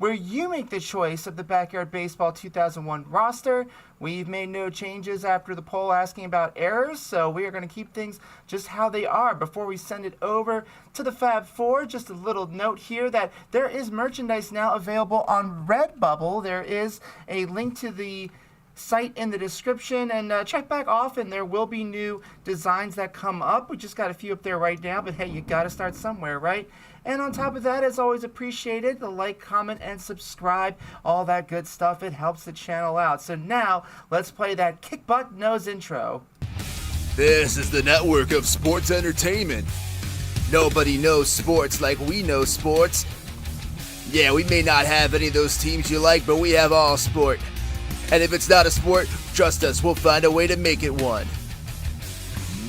where you make the choice of the Backyard Baseball 2001 roster. We've made no changes after the poll asking about errors, so we are going to keep things just how they are. Before we send it over to the Fab Four, just a little note here that there is merchandise now available on Redbubble. There is a link to the site in the description, and check back often. There will be new designs that come up. We just got a few up there right now, but hey, you got to start somewhere, right? And on top of that, as always, appreciated the like, comment, and subscribe, all that good stuff. It helps the channel out. So now let's play that kick butt nose intro. This is the network of sports entertainment. Nobody knows sports like we know sports. Yeah, we may not have any of those teams you like, but we have all sport. And if it's not a sport, trust us, we'll find a way to make it one.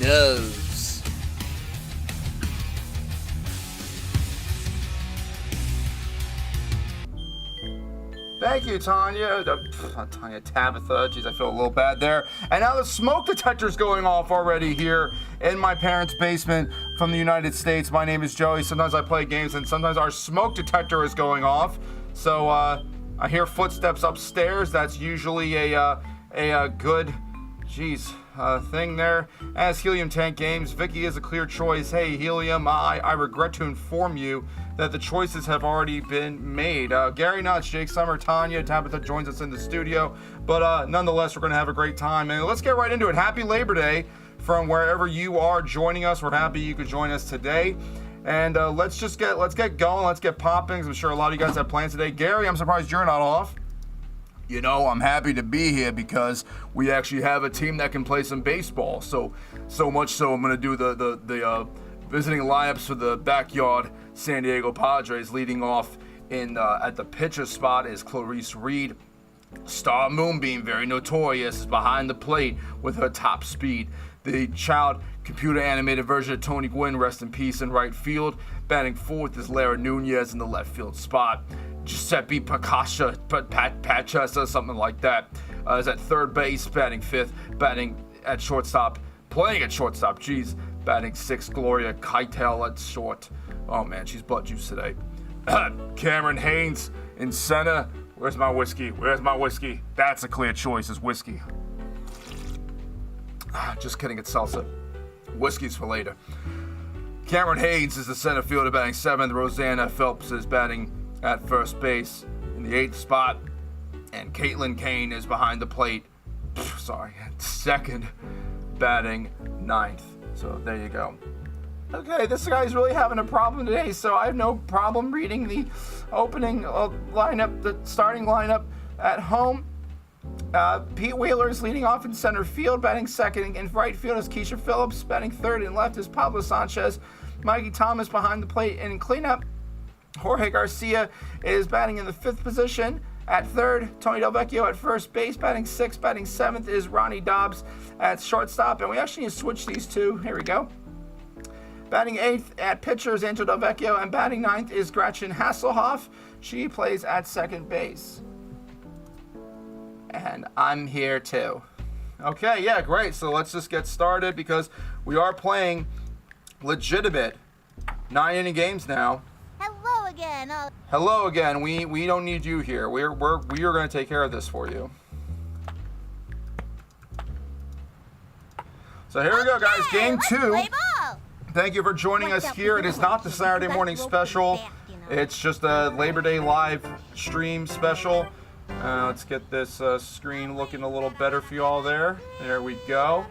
Nose. Thank you, Tanya. Tanya, Tabitha. Jeez, I feel a little bad there. And now the smoke detector's going off already here in my parents' basement from the United States. My name is Joey. Sometimes I play games, and sometimes our smoke detector is going off. So I hear footsteps upstairs. That's usually a good, thing there. As Helium Tank Games, Vicky is a clear choice. Hey, Helium, I regret to inform you that the choices have already been made. Gary Nuts, Jake Summer, Tanya, Tabitha joins us in the studio. But nonetheless, we're going to have a great time. And let's get right into it. Happy Labor Day from wherever you are joining us. We're happy you could join us today. And let's get going. Let's get popping. I'm sure a lot of you guys have plans today. Gary, I'm surprised you're not off. You know, I'm happy to be here because we actually have a team that can play some baseball. So much so I'm going to do the visiting lineups for the backyard San Diego Padres. Leading off in at the pitcher spot is Clarice Reed. Star Moonbeam, very notorious, is behind the plate with her top speed. The child computer animated version of Tony Gwynn, rest in peace, in right field. Batting fourth is Lara Nunez in the left field spot. Giuseppe Pacha, something like that, is at third base, batting fifth. Batting at shortstop, playing at shortstop, batting sixth, Gloria Keitel at short. Oh man, she's butt juice today. Cameron Haynes in center. Where's my whiskey? That's a clear choice, is whiskey. Just kidding, it's salsa. Whiskey's for later. Cameron Haynes is the center fielder, batting seventh. Rosanna Phelps is batting at first base in the eighth spot. And Caitlin Kane is behind the plate. Second, batting ninth. So there you go. Okay, this guy's really having a problem today, so I have no problem reading the opening lineup, the starting lineup at home. Pete Wheeler is leading off in center field, batting second. In right field is Keisha Phillips, batting third. And left is Pablo Sanchez. Mikey Thomas behind the plate. And in cleanup, Jorge Garcia is batting in the fifth position. At third, Tony Delvecchio at first base, batting sixth. Batting seventh is Ronnie Dobbs at shortstop. And we actually need to switch these two. Here we go. Batting eighth at pitcher is Angel Delvecchio. And batting ninth is Gretchen Hasselhoff. She plays at second base. And I'm here too. Okay, yeah, great. So let's just get started because we are playing legitimate 9-inning games now. Hello again. Hello again. We don't need you here. We are going to take care of this for you. So here we go, guys. Game 2. Thank you for joining us here. It is not the Saturday morning special. It's just a Labor Day live stream special. Let's get this screen looking a little better for you all there. There we go.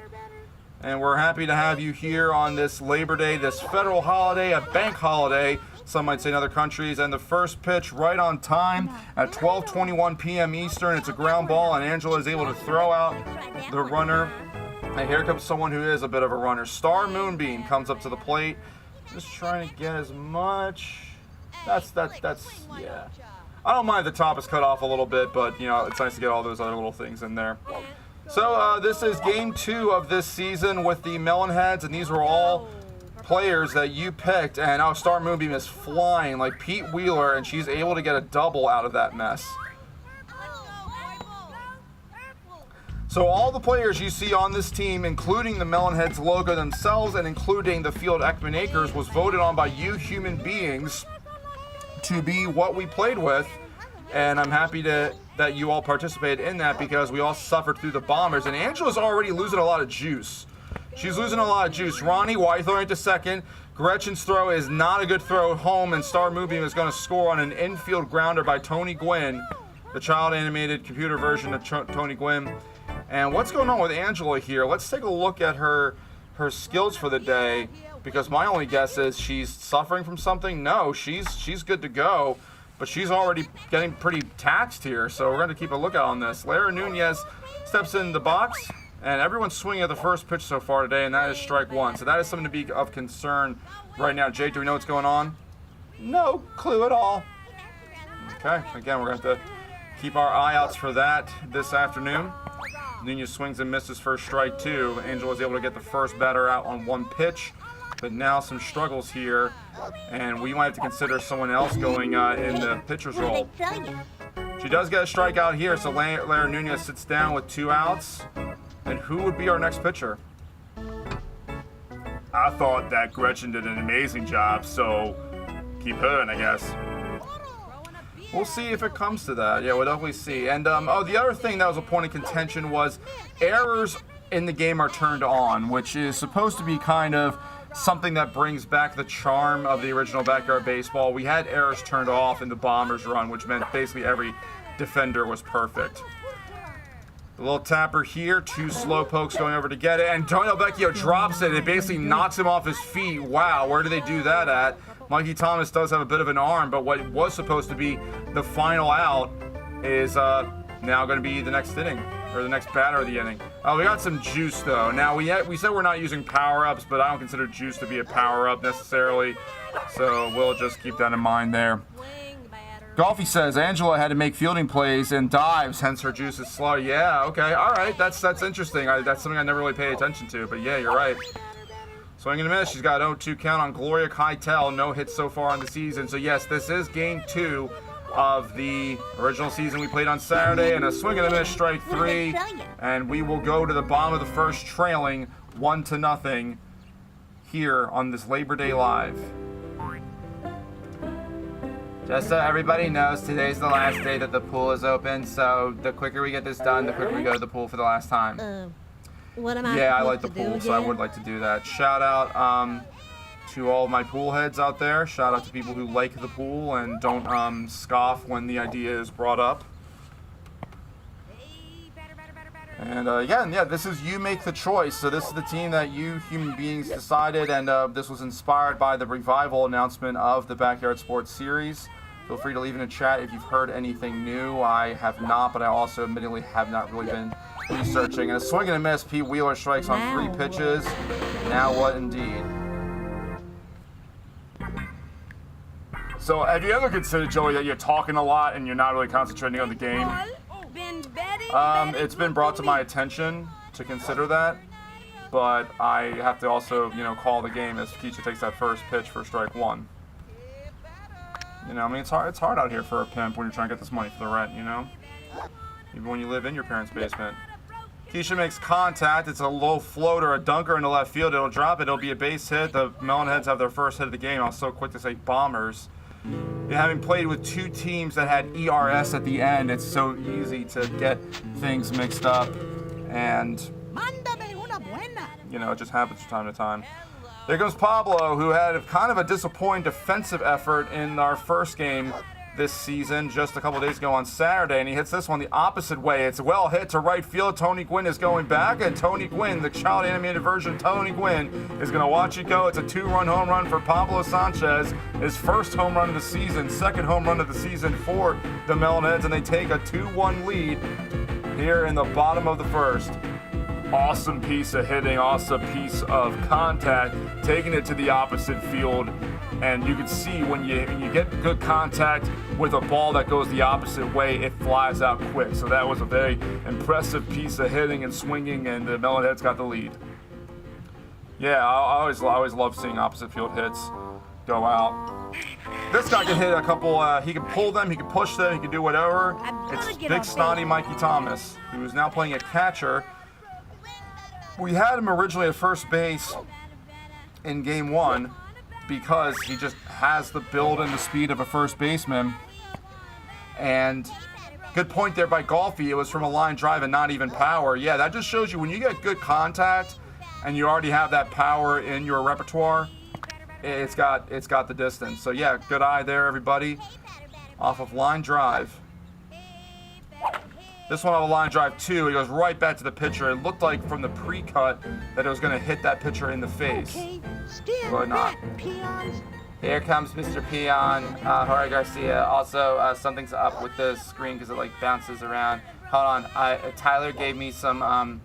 And we're happy to have you here on this Labor Day, this federal holiday, a bank holiday, some might say in other countries. And the first pitch right on time at 12:21 p.m. Eastern. It's a ground ball, and Angela is able to throw out the runner. And here comes someone who is a bit of a runner. Star Moonbeam comes up to the plate. Just trying to get as much. That's yeah. I don't mind the top is cut off a little bit, but, you know, it's nice to get all those other little things in there. So this is game 2 of this season with the Melonheads, and these were all players that you picked. And now Star Moonbeam is flying like Pete Wheeler, and she's able to get a double out of that mess. So all the players you see on this team, including the Melonheads logo themselves and including the field Ekman Acres, was voted on by you human beings to be what we played with And I'm happy that you all participated in that because we all suffered through the Bombers. And Angela's already losing a lot of juice. She's losing a lot of juice. Ronnie, why are you throwing it to second? Gretchen's throw is not a good throw home, and Star Moonbeam is going to score on an infield grounder by Tony Gwynn, the child animated computer version of Tony Gwynn. And what's going on with Angela here? Let's take a look at her skills for the day, because my only guess is she's suffering from something. No, she's good to go, but she's already getting pretty taxed here, so we're going to keep a lookout on this. Lara Nunez steps in the box, and everyone's swinging at the first pitch so far today, and that is strike one. So that is something to be of concern right now. Jake, do we know what's going on? No clue at all. Okay, again, we're going to have to keep our eye outs for that this afternoon. Nunez swings and misses for strike two. Angel was able to get the first batter out on one pitch, but now some struggles here, and we might have to consider someone else going in the pitcher's role. She does get a strikeout here, so Lara Nunez sits down with 2 outs. And who would be our next pitcher? I thought that Gretchen did an amazing job, so keep her in, I guess. We'll see if it comes to that. Yeah, we'll definitely see. And the other thing that was a point of contention was errors in the game are turned on, which is supposed to be kind of something that brings back the charm of the original Backyard Baseball. We had errors turned off in the Bombers run, which meant basically every defender was perfect. A little tapper here, 2 slow pokes going over to get it, and Antonio Vecchio drops it, and it basically knocks him off his feet. Wow, where do they do that at? Mikey Thomas does have a bit of an arm, but what was supposed to be the final out is now going to be the next inning, or the next batter of the inning. We got some juice, though. Now, we said we're not using power-ups, but I don't consider juice to be a power-up necessarily, so we'll just keep that in mind there. Golfy says Angela had to make fielding plays and dives, hence her juice is slow. Yeah, okay, all right, that's interesting. That's something I never really paid attention to, but yeah, you're right. Swing and a miss. She's got 0-2 count on Gloria Keitel. No hits so far in the season. So yes, this is game 2 of the original season we played on Saturday, and a swing and a miss, strike 3, and we will go to the bottom of the first, trailing 1-0 here on this Labor Day Live. Just so everybody knows, today's the last day that the pool is open, so the quicker we get this done, the quicker we go to the pool for the last time. What am I Yeah, I like the pool, so I would like to do that. Shout out to all my pool heads out there. Shout out to people who like the pool and don't scoff when the idea is brought up. And again, yeah, this is You Make the Choice. So this is the team that you human beings decided, and this was inspired by the revival announcement of the Backyard Sports Series. Feel free to leave in a chat if you've heard anything new. I have not, but I also admittedly have not really been researching. And a swing and a miss, Pete Wheeler strikes on 3 pitches. Now what indeed? So have you ever considered, Joey, that you're talking a lot and you're not really concentrating on the game? It's been brought to my attention to consider that, but I have to also, call the game as Keisha takes that first pitch for strike 1. It's hard out here for a pimp when you're trying to get this money for the rent, even when you live in your parents' basement. Keisha makes contact. It's a low floater, a dunker into left field. It'll drop it. It'll be a base hit. The Melonheads have their first hit of the game. I was so quick to say Bombers. Having played with 2 teams that had ERS at the end, it's so easy to get things mixed up, and it just happens from time to time. There goes Pablo, who had kind of a disappointing defensive effort in our first game this season just a couple days ago on Saturday, and he hits this one the opposite way. It's well hit to right field. Tony Gwynn is going back, and Tony Gwynn, the child animated version of Tony Gwynn, is going to watch it go. It's a 2-run home run for Pablo Sanchez, his first home run of the season, second home run of the season for the Melonheads, and they take a 2-1 lead here in the bottom of the first. Awesome piece of hitting, awesome piece of contact, taking it to the opposite field. And you can see when you get good contact with a ball that goes the opposite way, it flies out quick. So that was a very impressive piece of hitting and swinging, and the Melonheads got the lead. Yeah, I always love seeing opposite field hits go out. This guy can hit a couple, he can pull them, he can push them, he can do whatever. It's big snotty Mikey Thomas, who is now playing at catcher. We had him originally at first base in game 1 because he just has the build and the speed of a first baseman. And good point there by Golfy. It was from a line drive and not even power. Yeah, that just shows you when you get good contact and you already have that power in your repertoire, it's got the distance. So yeah, good eye there, everybody. Off of line drive. This one on a line drive too. He goes right back to the pitcher. It looked like from the pre-cut that it was going to hit that pitcher in the face, but not. Here comes Mr. Peon, Jorge Garcia. Also, something's up with the screen because it like bounces around. Hold on, Tyler gave me some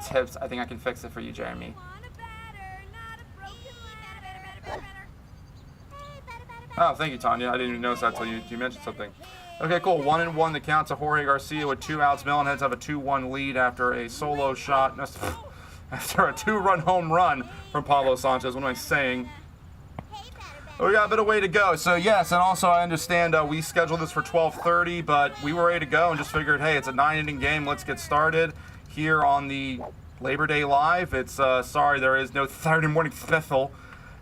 tips. I think I can fix it for you, Jeremy. Oh, thank you, Tanya. I didn't even notice that until you mentioned something. Okay, cool. 1-1 the count to Jorge Garcia with 2 outs. Melonheads have a 2-1 lead after a solo shot. After a 2-run home run from Pablo Sanchez. What am I saying? We got a bit of way to go. So yes, and also I understand we scheduled this for 12:30, but we were ready to go and just figured, hey, it's a 9-inning game. Let's get started here on the Labor Day Live. It's sorry there is no Saturday morning special.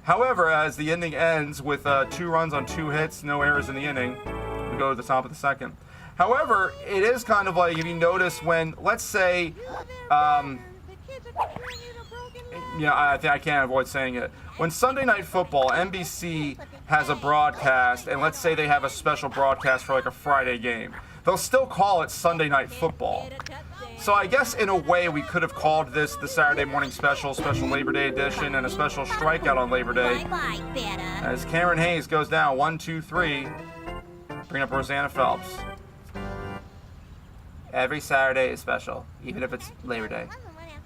However, as the inning ends with 2 runs on 2 hits, no errors in the inning, we go to the top of the second. However, it is kind of like if you notice when, let's say, I think I can't avoid saying it. When Sunday Night Football, NBC has a broadcast, and let's say they have a special broadcast for like a Friday game, they'll still call it Sunday Night Football. So I guess in a way we could have called this the Saturday morning special Labor Day edition, and a special strikeout on Labor Day. As Cameron Hayes goes down 1-2-3, bring up Rosanna Phelps. Every Saturday is special, even if it's Labor Day.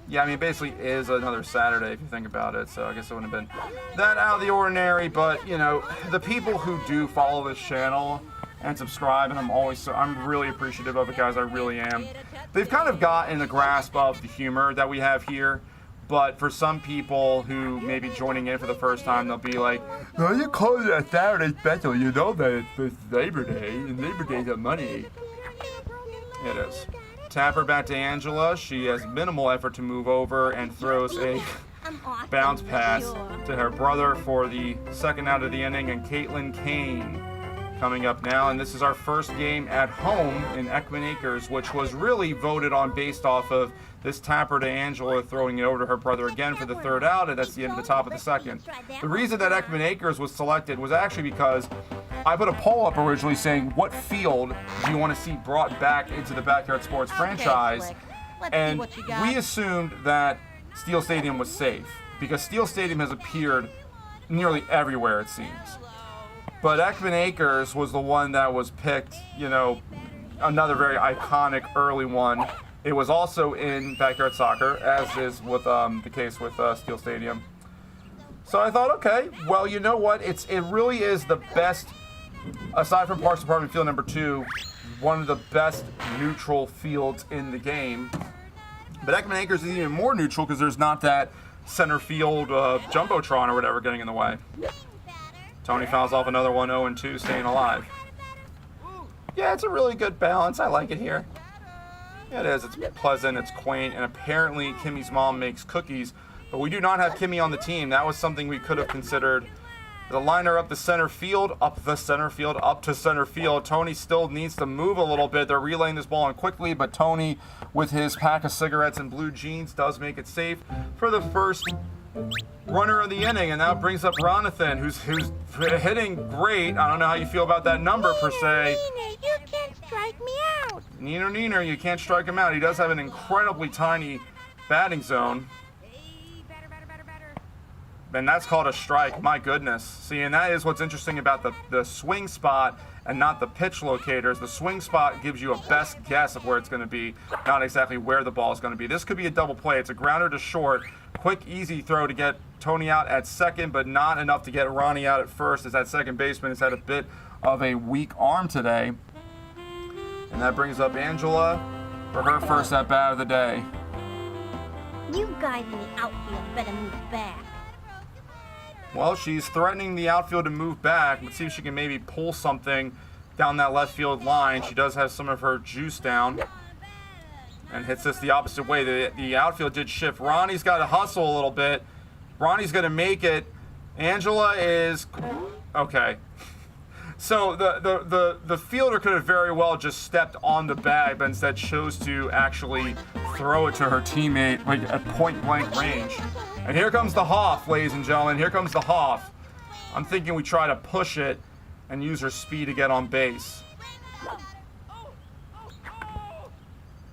Yeah, I mean, basically is another Saturday if you think about it, so I guess it wouldn't have been that out of the ordinary, but, you know, the people who do follow this channel and subscribe, and I'm really appreciative of it, guys, I really am. They've kind of gotten the grasp of the humor that we have here, but for some people who may be joining in for the first time, they'll be like, "No, you call it a Saturday special, you know that it's Labor Day, and Labor Day's a Monday." It is. Tapper back to Angela. She has minimal effort to move over and throws a bounce pass to her brother for the second out of the inning, and Caitlin Kane coming up now. And this is our first game at home in Ekman Acres, which was really voted on based off of this Tapper to Angela throwing it over to her brother again for the third out, and that's the end of the top of the second. The reason that Ekman Acres was selected was actually because I put a poll up originally saying, what field do you want to see brought back into the Backyard Sports franchise? And we assumed that Steel Stadium was safe, because Steel Stadium has appeared nearly everywhere, it seems. But Ekman Acres was the one that was picked, you know, another very iconic early one. It was also in Backyard Soccer, as is with the case with Steel Stadium. So I thought, okay, well, you know what? It really is the best, aside from Parks Department Field number 2, one of the best neutral fields in the game. But Ekman Acres is even more neutral because there's not that center field jumbotron or whatever getting in the way. Tony fouls off another one, 0-2, staying alive. Yeah, it's a really good balance. I like it here. Yeah, it is. It's pleasant, it's quaint, and apparently Kimmy's mom makes cookies, but we do not have Kimmy on the team. That was something we could have considered. The liner up to center field. Tony still needs to move a little bit. They're relaying this ball in quickly, but Tony, with his pack of cigarettes and blue jeans, does make it safe for the first runner of the inning, and that brings up Ronathan, who's hitting great. I don't know how you feel about that number per se. You can't strike me out. Neener, you can't strike him out. He does have an incredibly tiny batting zone. And that's called a strike. My goodness. See, and that is what's interesting about the swing spot and not the pitch locators. The swing spot gives you a best guess of where it's going to be, not exactly where the ball is going to be. This could be a double play. It's a grounder to short. Quick, easy throw to get Tony out at second, but not enough to get Ronnie out at first, as that second baseman has had a bit of a weak arm today. And that brings up Angela for her first at-bat of the day. You guys in the outfield better move back. Well, she's threatening the outfield to move back. Let's see if she can maybe pull something down that left field line. She does have some of her juice down and hits this the opposite way. The outfield did shift. Ronnie's got to hustle a little bit. Ronnie's going to make it. Angela is... Okay. So the fielder could have very well just stepped on the bag, but instead chose to actually throw it to her teammate like at point blank range. And here comes the Hoff, ladies and gentlemen. Here comes the Hoff. I'm thinking we try to push it and use her speed to get on base.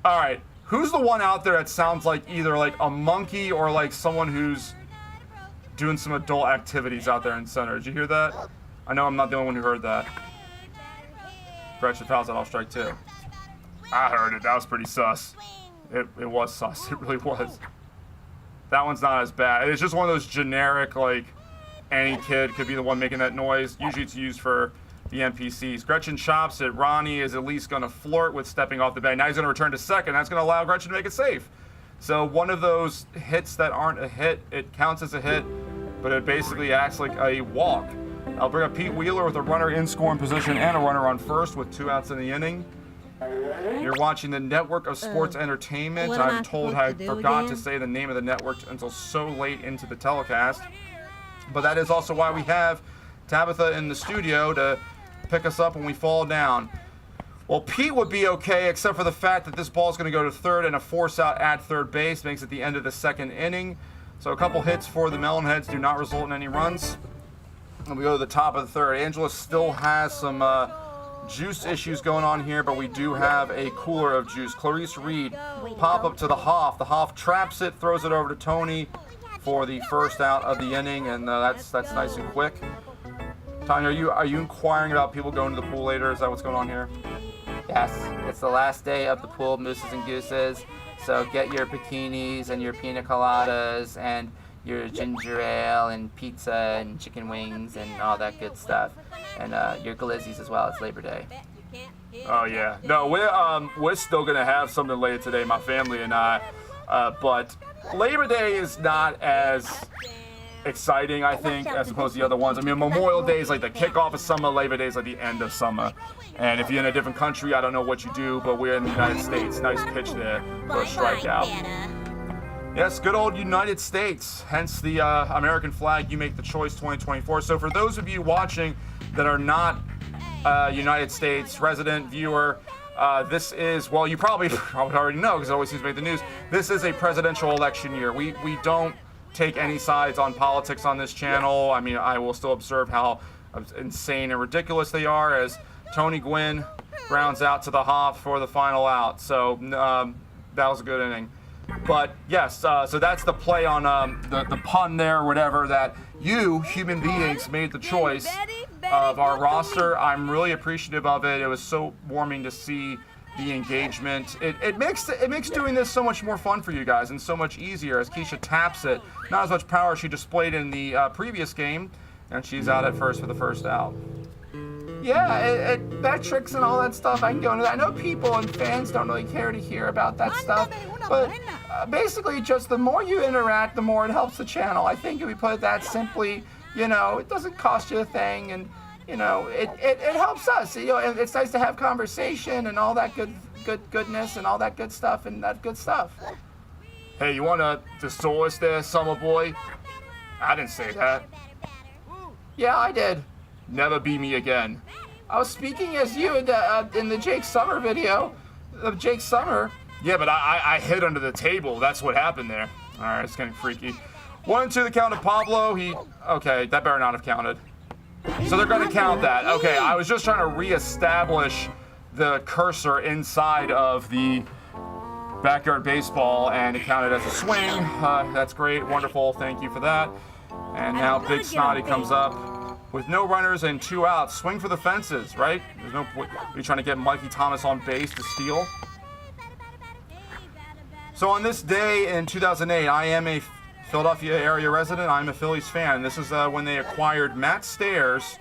All right, who's the one out there that sounds like either like a monkey or like someone who's doing some adult activities out there in center? Did you hear that? I know I'm not the only one who heard that. Gretchen fouls that off strike two. I heard it. That was pretty sus. It was sus. It really was. That one's not as bad. It's just one of those generic, like, any kid could be the one making that noise. Usually it's used for the NPCs. Gretchen chops it. Ronnie is at least going to flirt with stepping off the bag. Now he's going to return to second. That's going to allow Gretchen to make it safe. So one of those hits that aren't a hit, it counts as a hit, but it basically acts like a walk. I'll bring up Pete Wheeler with a runner in scoring position and a runner on first with 2 outs in the inning. You're watching the Network of Sports Entertainment. I'm told I forgot to say the name of the network until so late into the telecast. But that is also why we have Tabitha in the studio to pick us up when we fall down. Well, Pete would be okay, except for the fact that this ball is going to go to third and a force out at third base makes it the end of the second inning. So a couple hits for the Melonheads do not result in any runs. And we go to the top of the third. Angela still has some juice issues going on here, but we do have a cooler of juice. Clarice Reed pop up to the Hoff. The Hoff traps it, throws it over to Tony for the first out of the inning, and that's nice and quick. Tanya, are you inquiring about people going to the pool later? Is that what's going on here? Yes, it's the last day of the pool, Mooses and Gooses. So get your bikinis and your pina coladas and your ginger ale and pizza and chicken wings and all that good stuff. And your glizzies as well. It's Labor Day. Oh yeah. No, we're still gonna have something later today, my family and I. But Labor Day is not as exciting, I think, as opposed to the other ones. I mean, Memorial Day is like the kickoff of summer. Labor Day is like the end of summer. And if you're in a different country, I don't know what you do, but we're in the United States. Nice pitch there for a strikeout. Yes, good old United States, hence the American flag, you make the choice 2024. So for those of you watching that are not United States resident viewer, this is, well, you probably already know because it always seems to make the news. This is a presidential election year. We don't take any sides on politics on this channel. I mean, I will still observe how insane and ridiculous they are as Tony Gwynn grounds out to the Hoff for the final out. So that was a good inning. But yes, so that's the play on the pun there, or whatever, that you, human beings, made the choice of our roster. I'm really appreciative of it. It was so warming to see the engagement. It makes doing this so much more fun for you guys and so much easier as Keisha taps it. Not as much power as she displayed in the previous game, and she's out at first for the first out. Yeah, that tricks and all that stuff, I can go into that. I know people and fans don't really care to hear about that stuff, but basically just the more you interact, the more it helps the channel. I think if we put it that simply, you know, it doesn't cost you a thing, and, you know, it helps us. You know, it's nice to have conversation and all that goodness and all that good stuff and that good stuff. Hey, you want to solace there, summer boy? I didn't say that. Yeah, I did. Never be me again. I was speaking as you in the Jake Summer video of Jake Summer. Yeah, but I hid under the table. That's what happened there. All right, it's getting freaky. 1-2 the count of Pablo. Okay, that better not have counted. So they're going to count that. Okay, I was just trying to reestablish the cursor inside of the backyard baseball, and it counted as a swing. That's great, wonderful. Thank you for that. And now Big Snotty comes up. With no runners and 2 outs, swing for the fences, right? There's no point. Are you trying to get Mikey Thomas on base to steal? So on this day in 2008, I am a Philadelphia area resident. I'm a Phillies fan. This is when they acquired Matt Stairs,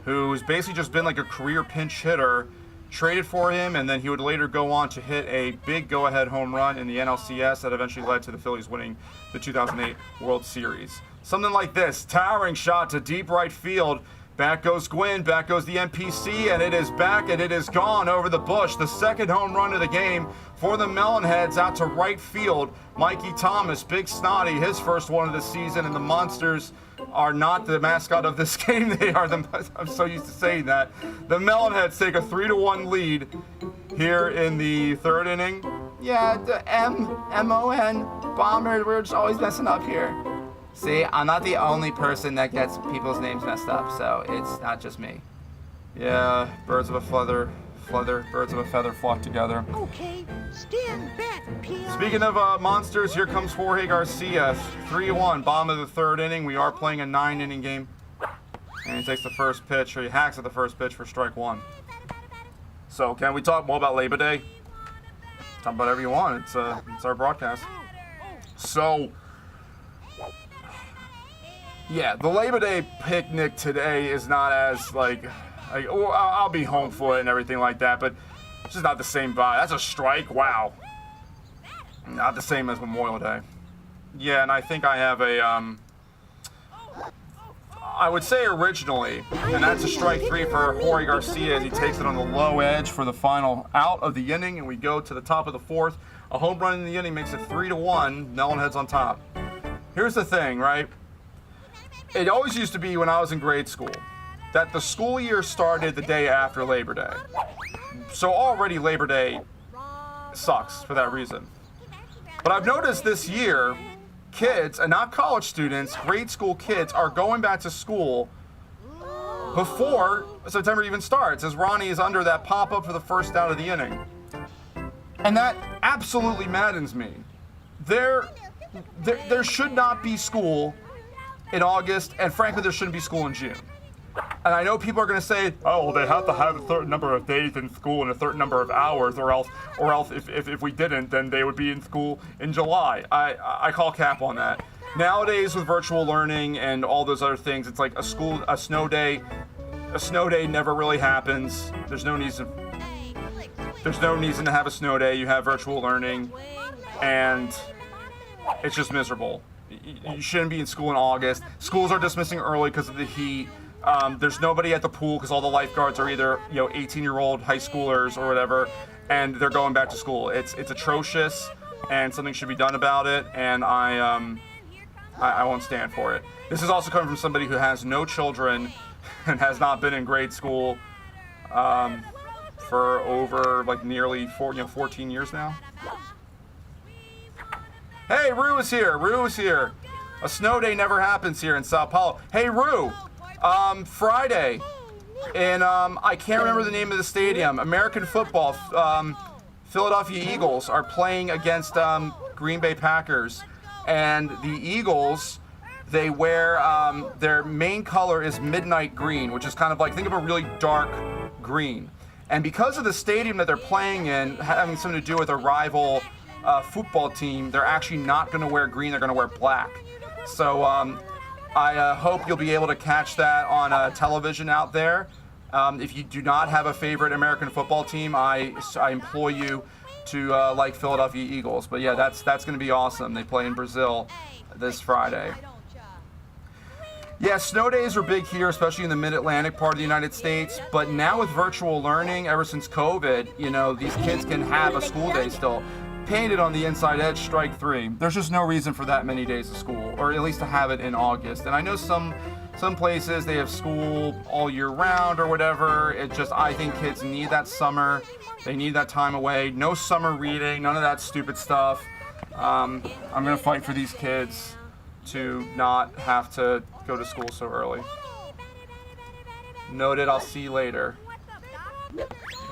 who's basically just been like a career pinch hitter, traded for him, and then he would later go on to hit a big go-ahead home run in the NLCS that eventually led to the Phillies winning the 2008 World Series. Something like this, towering shot to deep right field. Back goes Gwynn, back goes the NPC, and it is back, and it is gone over the bush. The second home run of the game for the Melonheads out to right field. Mikey Thomas, Big Snotty, his first one of the season, and the Monsters are not the mascot of this game. They are the, I'm so used to saying that. The Melonheads take a 3-1 lead here in the third inning. Yeah, the M-O-N, Bomber, we're just always messing up here. See, I'm not the only person that gets people's names messed up, so it's not just me. Yeah, birds of a birds of a feather flock together. Okay, stand back, Peon. Speaking of monsters, here comes Jorge Garcia, 3-1, bottom of the third inning. We are playing a 9-inning game. And he takes the first pitch, or he hacks at the first pitch for strike one. So, can we talk more about Labor Day? Talk about whatever you want. It's our broadcast. So, yeah, the Labor Day picnic today is not as, like I'll be home for it and everything like that, but it's just not the same vibe. That's a strike? Wow. Not the same as Memorial Day. Yeah, and I think I have a, I would say originally, and that's a strike three for Jorge Garcia as he takes it on the low edge for the final out of the inning, and we go to the top of the fourth. A home run in the inning makes it 3-1. Melonheads on top. Here's the thing, right? It always used to be when I was in grade school that the school year started the day after Labor Day. So already Labor Day sucks for that reason. But I've noticed this year, kids, and not college students, grade school kids are going back to school before September even starts, as Ronnie is under that pop-up for the first out of the inning. And that absolutely maddens me. There should not be school in August, and frankly, there shouldn't be school in June. And I know people are going to say, oh, well, they have to have a certain number of days in school and a certain number of hours, or else if we didn't, then they would be in school in July. I call cap on that. Nowadays, with virtual learning and all those other things, it's like a snow day never really happens. There's no reason to have a snow day. You have virtual learning, and it's just miserable. You shouldn't be in school in August. Schools are dismissing early because of the heat. There's nobody at the pool because all the lifeguards are either 18-year-old high schoolers or whatever, and they're going back to school. It's atrocious, and something should be done about it. And I won't stand for it. This is also coming from somebody who has no children and has not been in grade school for over nearly 14 years now. Hey, Rue is here. A snow day never happens here in Sao Paulo. Hey, Rue. Friday, and I can't remember the name of the stadium. American football. Philadelphia Eagles are playing against Green Bay Packers, and the Eagles, they wear their main color is midnight green, which is kind of like, think of a really dark green. And because of the stadium that they're playing in, having something to do with a rival football team, they're actually not going to wear green. They're going to wear black. So I hope you'll be able to catch that on television out there. If you do not have a favorite American football team, I implore you to like Philadelphia Eagles. But yeah, that's going to be awesome. They play in Brazil this Friday. Yeah, snow days are big here, especially in the mid-Atlantic part of the United States. But now with virtual learning, ever since COVID, these kids can have a school day still. Painted on the inside edge, strike three. There's just no reason for that many days of school, or at least to have it in August. And I know some places they have school all year round or whatever. I think kids need that summer. They need that time away. No summer reading, none of that stupid stuff. I'm gonna fight for these kids to not have to go to school so early. Noted, I'll see you later. There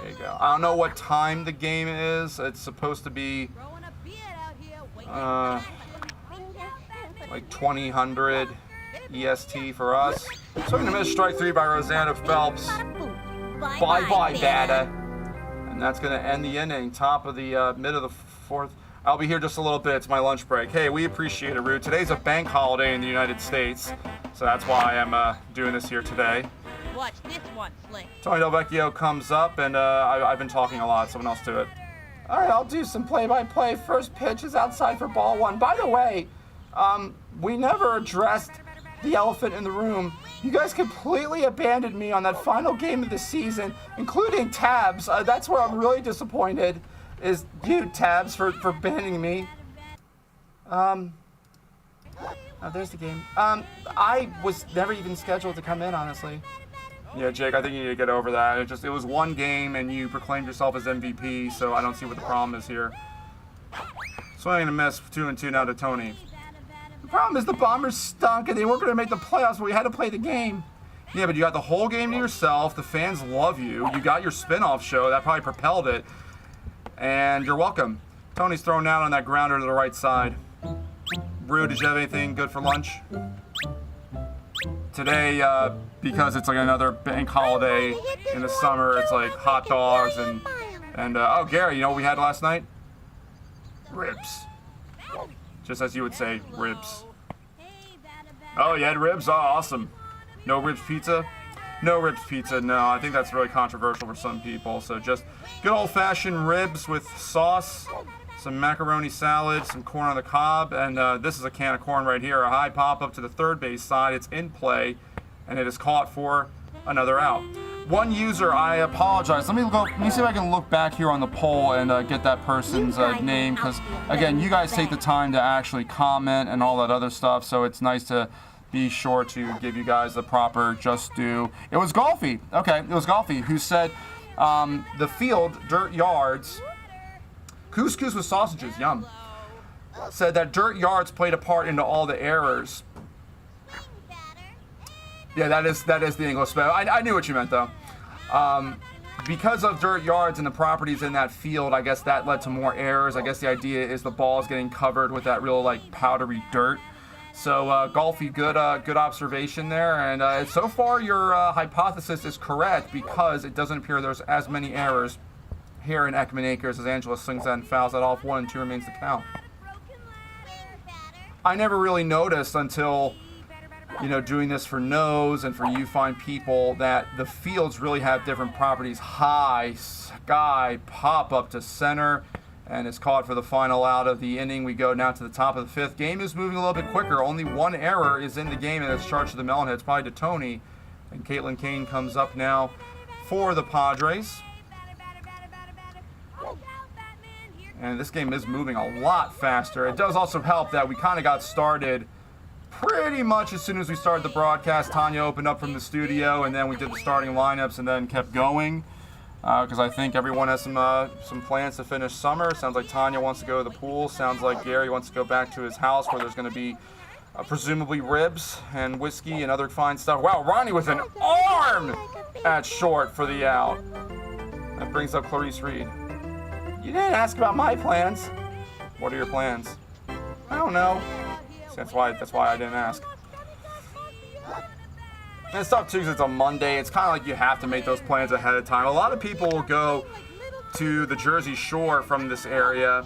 you go. I don't know what time the game is. It's supposed to be like 2000 EST for us. Swing and a miss, strike three by Rosanna Phelps. Bye-bye, data. And that's going to end the inning. Top of the mid of the fourth. I'll be here just a little bit. It's my lunch break. Hey, we appreciate it, Rue. Today's a bank holiday in the United States, so that's why I'm doing this here today. Watch this one, Slick. Tony Del Vecchio comes up, and I've been talking a lot. Someone else do it. All right, I'll do some play-by-play. First pitch is outside for ball one. By the way, we never addressed the elephant in the room. You guys completely abandoned me on that final game of the season, including Tabs. That's where I'm really disappointed, is you, Tabs, for abandoning me. Oh, there's the game. I was never even scheduled to come in, honestly. Yeah, Jake, I think you need to get over that. It was one game and you proclaimed yourself as MVP, so I don't see what the problem is here. Swinging and a miss, 2-2 now to Tony. The problem is the Bombers stunk and they weren't going to make the playoffs, but we had to play the game. Yeah, but you got the whole game to yourself. The fans love you. You got your spin-off show. That probably propelled it. And you're welcome. Tony's thrown out on that grounder to the right side. Brew, did you have anything good for lunch? Today, because it's like another bank holiday in the summer, it's like hot dogs and oh, Gary, you know what we had last night? Ribs. Just as you would say, ribs. Oh, you had ribs? Oh, awesome. No ribs pizza? No ribs pizza, no. I think that's really controversial for some people. So just good old-fashioned ribs with sauce, some macaroni salad, some corn on the cob, and this is a can of corn right here. A high pop-up to the third base side. It's in play, and it is caught for another out. One user, I apologize. Let me see if I can look back here on the poll and get that person's name, because again, you guys take the time to actually comment and all that other stuff, so it's nice to be sure to give you guys the proper just due. It was Golfy. Okay, it was Golfy who said the field, dirt yards, couscous with sausages, yum. Said that dirt yards played a part into all the errors. Yeah, that is the English spell. I knew what you meant though. Because of dirt yards and the properties in that field, I guess that led to more errors. I guess the idea is the ball is getting covered with that real like powdery dirt. So Golfy, good observation there. And so far your hypothesis is correct, because it doesn't appear there's as many errors here in Ekman Acres as Angela swings that and fouls that off. 1-2 remains to count. I never really noticed until, doing this for Nose and for You Fine People, that the fields really have different properties. High, sky, pop up to center, and it's caught for the final out of the inning. We go now to the top of the fifth. Game is moving a little bit quicker. Only one error is in the game, and it's charged to the Melonheads, probably to Tony. And Caitlin Kane comes up now for the Padres. And this game is moving a lot faster. It does also help that we kind of got started pretty much as soon as we started the broadcast. Tanya opened up from the studio, and then we did the starting lineups and then kept going. Because I think everyone has some plans to finish summer. Sounds like Tanya wants to go to the pool. Sounds like Gary wants to go back to his house where there's going to be presumably ribs and whiskey and other fine stuff. Wow, Ronnie with an arm at short for the out. That brings up Clarice Reed. You didn't ask about my plans. What are your plans? I don't know. That's why I didn't ask. And it's tough too, because it's a Monday. It's kind of like you have to make those plans ahead of time. A lot of people will go to the Jersey Shore from this area.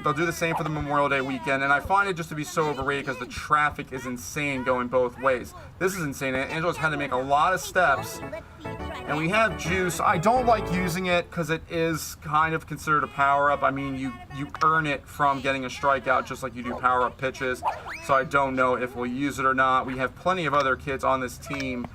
They'll do the same for the Memorial Day weekend, and I find it just to be so overrated because the traffic is insane going both ways. This is insane. Angela's had to make a lot of steps, and we have juice. I don't like using it because it is kind of considered a power-up. I mean, you earn it from getting a strikeout just like you do power-up pitches, so I don't know if we'll use it or not. We have plenty of other kids on this team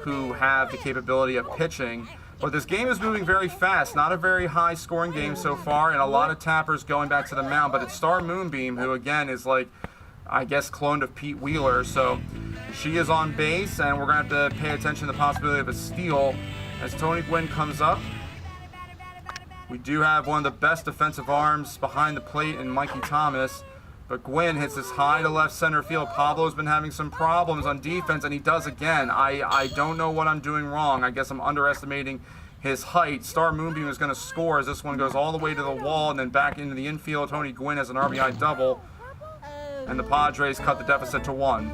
who have the capability of pitching. But this game is moving very fast. Not a very high scoring game so far, and a lot of tappers going back to the mound. But it's Star Moonbeam, who again is like, I guess, cloned of Pete Wheeler. So she is on base, and we're going to have to pay attention to the possibility of a steal as Tony Gwynn comes up. We do have one of the best defensive arms behind the plate in Mikey Thomas. But Gwynn hits this high to left center field. Pablo's been having some problems on defense, and he does again. I don't know what I'm doing wrong. I guess I'm underestimating his height. Star Moonbeam is going to score as this one goes all the way to the wall and then back into the infield. Tony Gwynn has an RBI double, and the Padres cut the deficit to 1.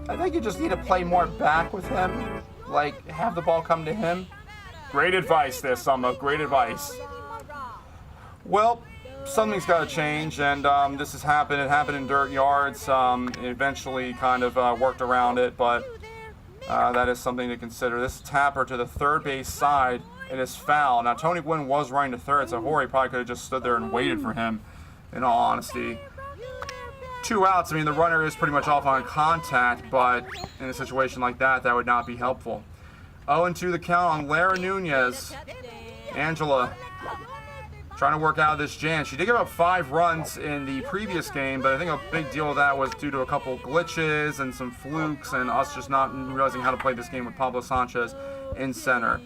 I think you just need to play more back with him. Like, have the ball come to him. Great advice there, Summer. Great advice. Well, something's got to change, and this has happened. It happened in dirt yards. It eventually kind of worked around it, but that is something to consider. This tapper to the third base side, it is foul. Now, Tony Gwynn was running to third, so Horry probably could have just stood there and waited for him, in all honesty. 2 outs, I mean, the runner is pretty much off on contact, but in a situation like that, that would not be helpful. 0-2 the count on Lara Nunez. Angela trying to work out of this jam. She did give up 5 runs in the previous game, but I think a big deal of that was due to a couple glitches and some flukes and us just not realizing how to play this game with Pablo Sanchez in center.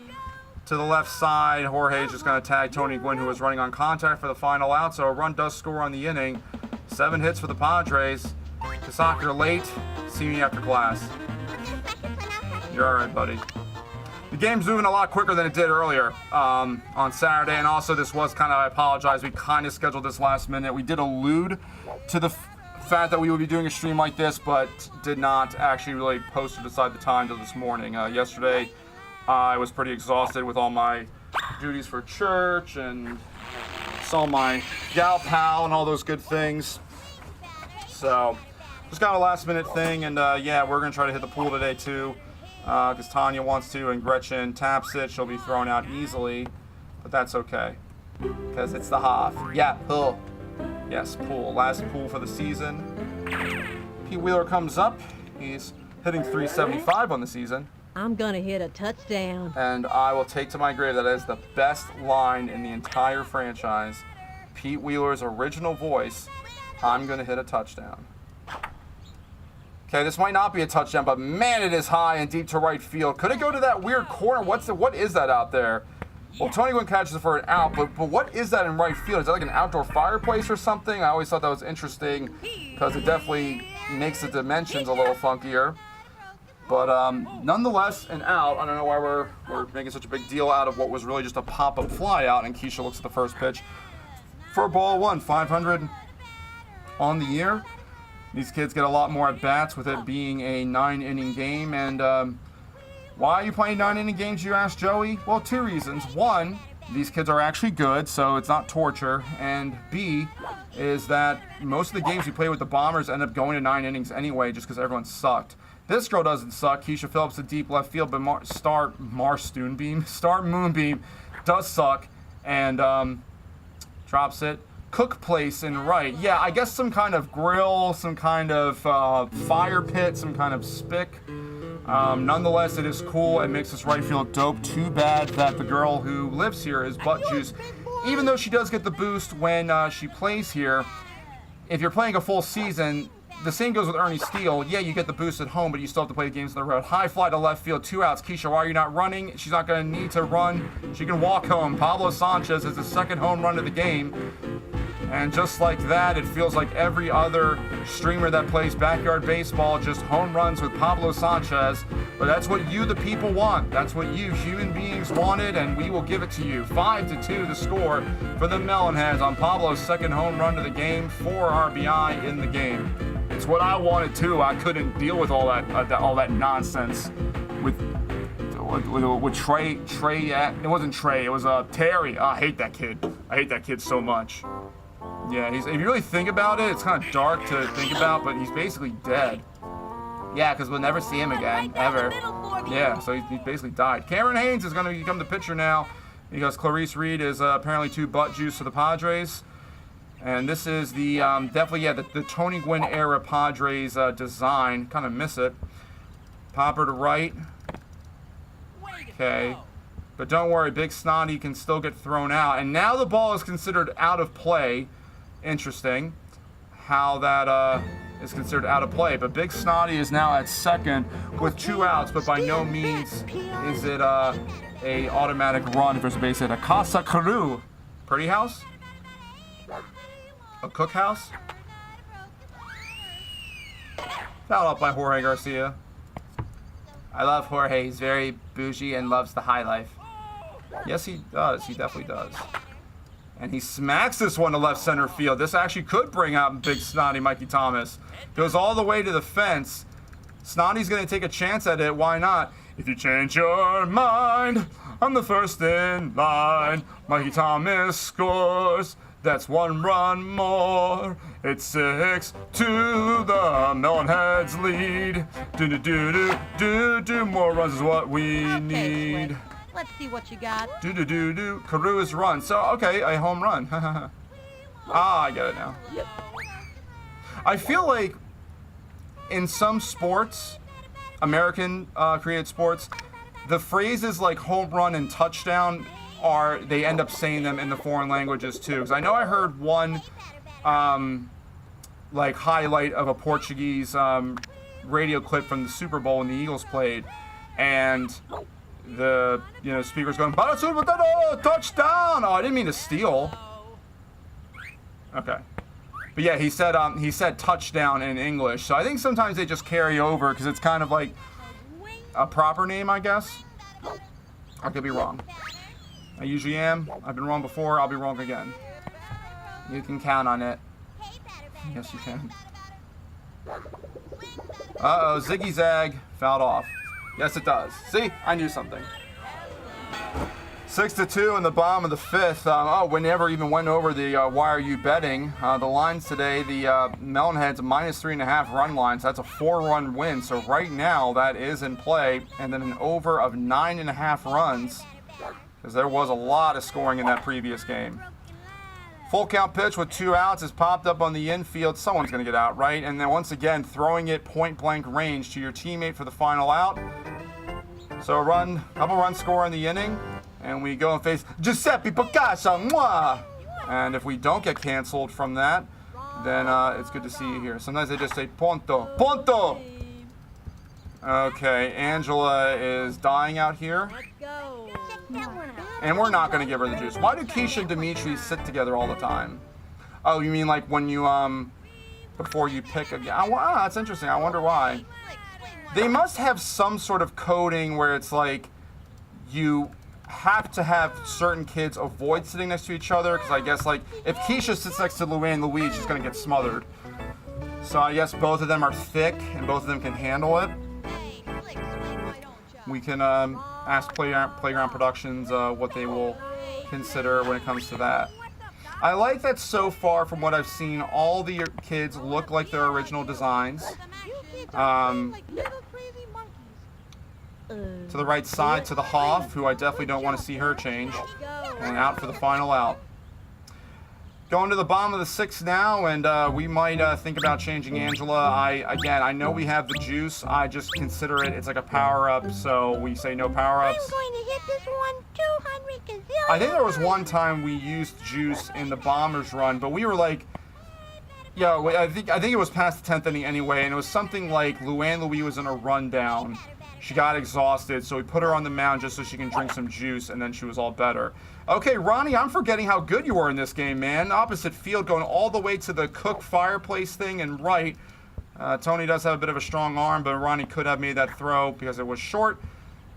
To the left side, Jorge is just going to tag Tony Gwynn, who was running on contact for the final out, so a run does score on the inning. 7 hits for the Padres. Kasaki, you're late. See me after class. You're all right, buddy. The game's moving a lot quicker than it did earlier on Saturday, and also this was kind of, I apologize, we kind of scheduled this last minute. We did allude to the fact that we would be doing a stream like this, but did not actually really post or decide the time till this morning. Yesterday, I was pretty exhausted with all my duties for church and saw my gal pal and all those good things. So, just got a last minute thing, and yeah, we're going to try to hit the pool today too. Because Tanya wants to and Gretchen taps it. She'll be thrown out easily, but that's okay because it's the Hoff. Yeah, pool. Yes, pool. Last pool for the season. Pete Wheeler comes up. He's hitting .375 on the season. I'm gonna hit a touchdown. And I will take to my grave that is the best line in the entire franchise. Pete Wheeler's original voice. I'm gonna hit a touchdown. Okay, this might not be a touchdown, but man, it is high and deep to right field. Could it go to that weird corner? What is that out there? Well, Tony Gwynn catches it for an out, but what is that in right field? Is that like an outdoor fireplace or something? I always thought that was interesting because it definitely makes the dimensions a little funkier. But nonetheless, an out. I don't know why we're making such a big deal out of what was really just a pop-up fly out, and Keisha looks at the first pitch for ball 1, 500 on the year. These kids get a lot more at-bats with it being a 9-inning game. And why are you playing 9-inning games, you ask, Joey? Well, 2 reasons. 1, these kids are actually good, so it's not torture. And B, is that most of the games we play with the Bombers end up going to 9 innings anyway just because everyone sucked. This girl doesn't suck. Keisha Phillips to deep left field, but Star Moonbeam does suck and drops it. Cook place in right. Yeah, I guess some kind of grill, some kind of fire pit, some kind of spick. Nonetheless, it is cool. It makes this right field dope. Too bad that the girl who lives here is butt juice. Even though she does get the boost when she plays here, if you're playing a full season, the same goes with Ernie Steele. Yeah, you get the boost at home, but you still have to play the games on the road. High fly to left field, 2 outs. Keisha, why are you not running? She's not going to need to run. She can walk home. Pablo Sanchez is the second home run of the game. And just like that, it feels like every other streamer that plays backyard baseball, just home runs with Pablo Sanchez. But that's what you, the people, want. That's what you, human beings, wanted, and we will give it to you. 5-2 the score for the Melonheads on Pablo's second home run of the game, 4 RBI in the game. It's what I wanted too. I couldn't deal with all that nonsense with Trey. It wasn't Trey. It was Terry. I hate that kid. I hate that kid so much. Yeah, if you really think about it, it's kind of dark to think about, but he's basically dead. Yeah, because we'll never see him again, ever. Yeah, so he's basically died. Cameron Haynes is going to become the pitcher now because Clarice Reed is apparently too butt juice for the Padres. And this is the, definitely, yeah, the Tony Gwynn era Padres design. Kind of miss it. Popper to right. Okay. But don't worry, Big Snotty can still get thrown out. And now the ball is considered out of play. Interesting how that is considered out of play. But Big Snotty is now at second with 2 outs, but by no means is it a automatic run if there's a base hit. A Casa Caru. Pretty house? A cookhouse? Foul up by Jorge Garcia. I love Jorge. He's very bougie and loves the high life. Yes, he does. He definitely does. And he smacks this one to left center field. This actually could bring out Big Snotty Mikey Thomas. Goes all the way to the fence. Snotty's going to take a chance at it. Why not? If you change your mind, I'm the first in line. Mikey Thomas scores. That's 1 run more. It's 6-2, the Melonheads lead. Do. More runs is what we need. Let's see what you got. Do. Carew is run. So, okay, a home run. I get it now. Yep. I feel like in some sports, American created sports, the phrases like home run and touchdown they end up saying them in the foreign languages too. Because I know I heard one like highlight of a Portuguese radio clip from the Super Bowl when the Eagles played, and the speaker's going touchdown. Oh, I didn't mean to steal. Okay. But yeah, he said touchdown in English. So I think sometimes they just carry over because it's kind of like a proper name, I guess. I could be wrong. I usually am. I've been wrong before. I'll be wrong again. You can count on it. Yes, you can. Uh-oh, Ziggy Zag fouled off. Yes, it does. See? I knew something. 6-2 in the bottom of the fifth. We never even went over the why are you betting. The lines today, the Melonheads -3.5 run lines. That's a 4-run win. So right now that is in play. And then an over of 9.5 runs, because there was a lot of scoring in that previous game. Full count pitch with 2 outs is popped up on the infield. Someone's going to get out, right? And then once again, throwing it point blank range to your teammate for the final out. So a couple runs score in the inning. And we go and face Giuseppe Picasso. Mwah! And if we don't get canceled from that, then it's good to see you here. Sometimes they just say Ponto. Ponto! Okay, Angela is dying out here. Let's go. And we're not going to give her the juice. Why do Keisha and Dimitri sit together all the time? Oh, you mean like when you, before you pick a... Wow, that's interesting. I wonder why. They must have some sort of coding where it's like you have to have certain kids avoid sitting next to each other, because I guess like if Keisha sits next to Luann Louise, she's going to get smothered. So I guess both of them are thick and both of them can handle it. We can ask Playground Productions what they will consider when it comes to that. I like that so far from what I've seen, all the kids look like their original designs. To the right side, to the Hoff, who I definitely don't want to see her change. And out for the final out. Going to the bottom of the sixth now, and we might think about changing Angela. I know we have the juice. I just consider it's like a power-up, so we say no power-ups. I'm going to hit this one 200 gazillion. I think there was one time we used juice in the Bombers run, but we were like, I think it was past the 10th inning anyway, and it was something like Luann Louise was in a rundown. She got exhausted, so we put her on the mound just so she can drink some juice, and then she was all better. Okay, Ronnie, I'm forgetting how good you were in this game, man. Opposite field, going all the way to the cook fireplace thing and right. Tony does have a bit of a strong arm, but Ronnie could have made that throw because it was short.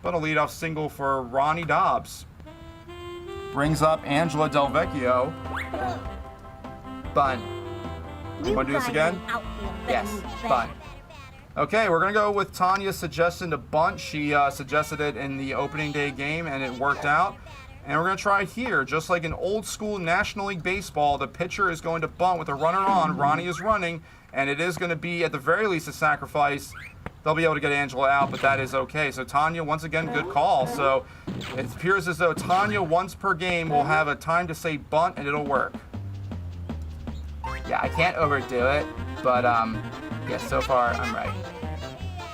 But a leadoff single for Ronnie Dobbs. Brings up Angela Del Vecchio. Bunt. You want to do this again? Yes, bunt. Okay, we're going to go with Tanya's suggestion to bunt. She suggested it in the opening day game, and it worked out. And we're going to try it here. Just like in old school National League Baseball, the pitcher is going to bunt with a runner on. Ronnie is running, and it is going to be, at the very least, a sacrifice. They'll be able to get Angela out, but that is okay. So Tanya, once again, good call. So it appears as though Tanya, once per game, will have a time to say bunt, and it'll work. Yeah, I can't overdo it, but yeah, so far I'm right.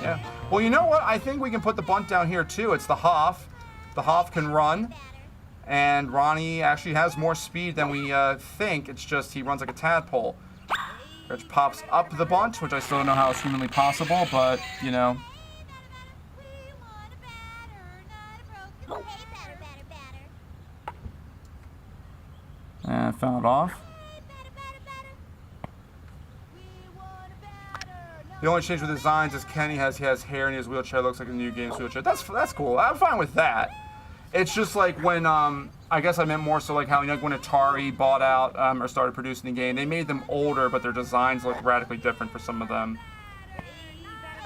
Yeah. Well, you know what? I think we can put the bunt down here too. It's the Hoff. The Hoff can run, and Ronnie actually has more speed than we think. It's just he runs like a tadpole. Which pops up the bunt, which I still don't know how it's humanly possible, but you know. And fouled off. The only change with designs is Kenny has hair in his wheelchair. Looks like a New Games wheelchair. That's cool. I'm fine with that. It's just like when I guess I meant more so like how when Atari bought out or started producing the game, they made them older, but their designs look radically different for some of them.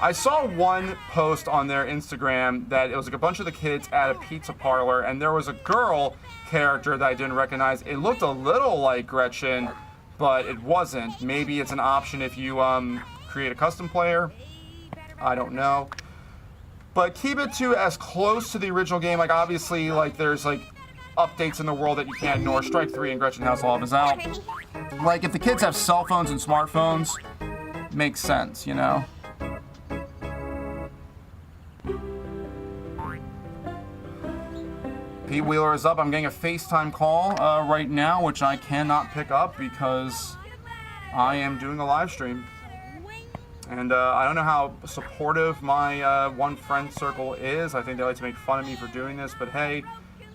I saw one post on their Instagram that it was like a bunch of the kids at a pizza parlor, and there was a girl character that I didn't recognize. It looked a little like Gretchen, but it wasn't. Maybe it's an option if you create a custom player. I don't know. But keep it to as close to the original game. Like obviously, like there's like updates in the world that you can't ignore. Strike 3 and Gretchen Hasselhoff is out. Like if the kids have cell phones and smartphones, makes sense, you know? Pete Wheeler is up. I'm getting a FaceTime call right now, which I cannot pick up because I am doing a live stream. And I don't know how supportive my one friend circle is. I think they like to make fun of me for doing this, but hey,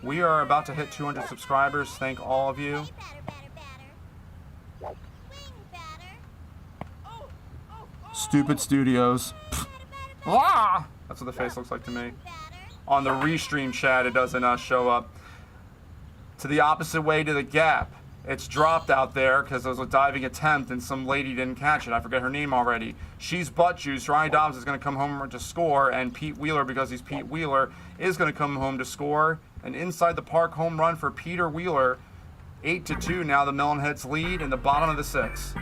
we are about to hit 200 subscribers. Thank all of you. Stupid Studios. Ah! That's what the face looks like to me. On the restream chat, it doesn't show up. To the opposite way to the gap. It's dropped out there because there was a diving attempt and some lady didn't catch it. I forget her name already. She's butt juice. Ryan Dobbs is going to come home to score, and Pete Wheeler, because he's Pete Wheeler, is going to come home to score. An inside the park home run for Peter Wheeler. 8-2 now. The Melonheads lead in the bottom of the 6th.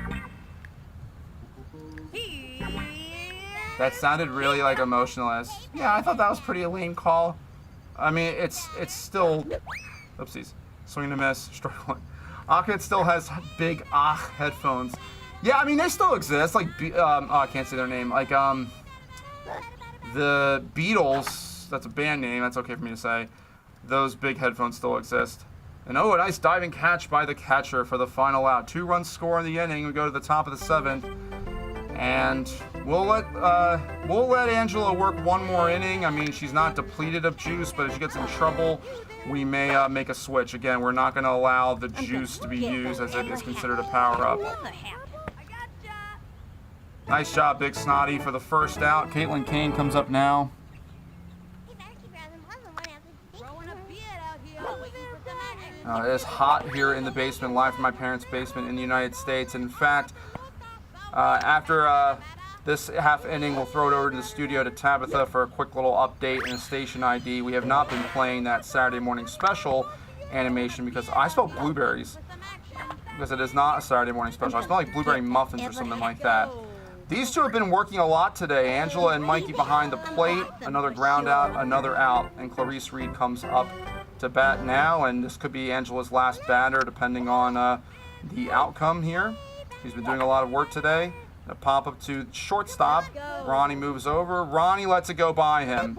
That sounded really like emotionless. Yeah, I thought that was pretty a lame call. I mean, it's still, oopsies, swing and a miss, struggling. Akit still has big headphones. Yeah, I mean, they still exist. Like, I can't say their name. Like, the Beatles, that's a band name, that's okay for me to say. Those big headphones still exist. And oh, a nice diving catch by the catcher for the final out. 2-run score in the inning. We go to the top of the 7th. And we'll let Angela work one more inning. I mean, she's not depleted of juice, but if she gets in trouble, we may make a switch. Again, we're not going to allow the juice to be used as it is considered a power-up. Nice job, Big Snotty, for the first out. Caitlin Kane comes up now. It is hot here in the basement, live from my parents' basement in the United States. And in fact, after this half inning, we'll throw it over to the studio to Tabitha for a quick little update and a station ID. We have not been playing that Saturday morning special animation because I smell blueberries. Because it is not a Saturday morning special. I smell like blueberry muffins or something like that. These two have been working a lot today. Angela and Mikey behind the plate. Another ground out, another out. And Clarice Reed comes up to bat now. And this could be Angela's last batter depending on the outcome here. He's been doing a lot of work today. A pop up to shortstop. Ronnie moves over. Ronnie lets it go by him.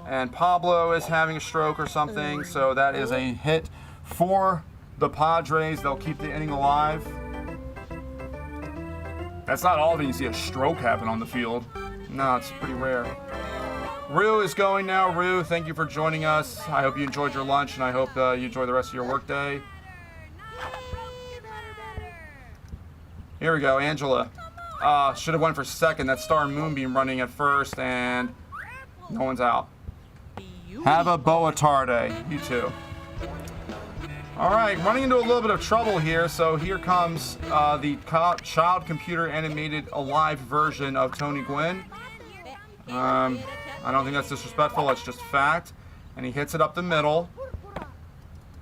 And Pablo is having a stroke or something. So that is a hit for the Padres. They'll keep the inning alive. That's not all of it. You see a stroke happen on the field. No, it's pretty rare. Rue is going now. Rue, thank you for joining us. I hope you enjoyed your lunch, and I hope you enjoy the rest of your workday. Here we go, Angela. Should have went for second. That Star Moonbeam running at first, and no one's out. Have a boa tarde. You too. All right, running into a little bit of trouble here. So here comes the child computer animated alive version of Tony Gwynn. I don't think that's disrespectful. It's just fact. And he hits it up the middle.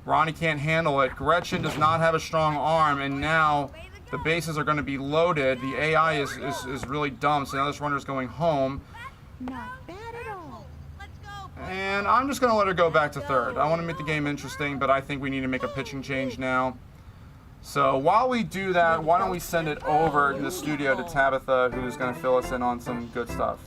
Ronnie can't handle it. Gretchen does not have a strong arm, and now the bases are going to be loaded. The AI is really dumb, so now this runner's going home. Not bad at all. And I'm just going to let her go back to third. I want to make the game interesting, but I think we need to make a pitching change now. So while we do that, why don't we send it over to the studio to Tabitha, who's going to fill us in on some good stuff.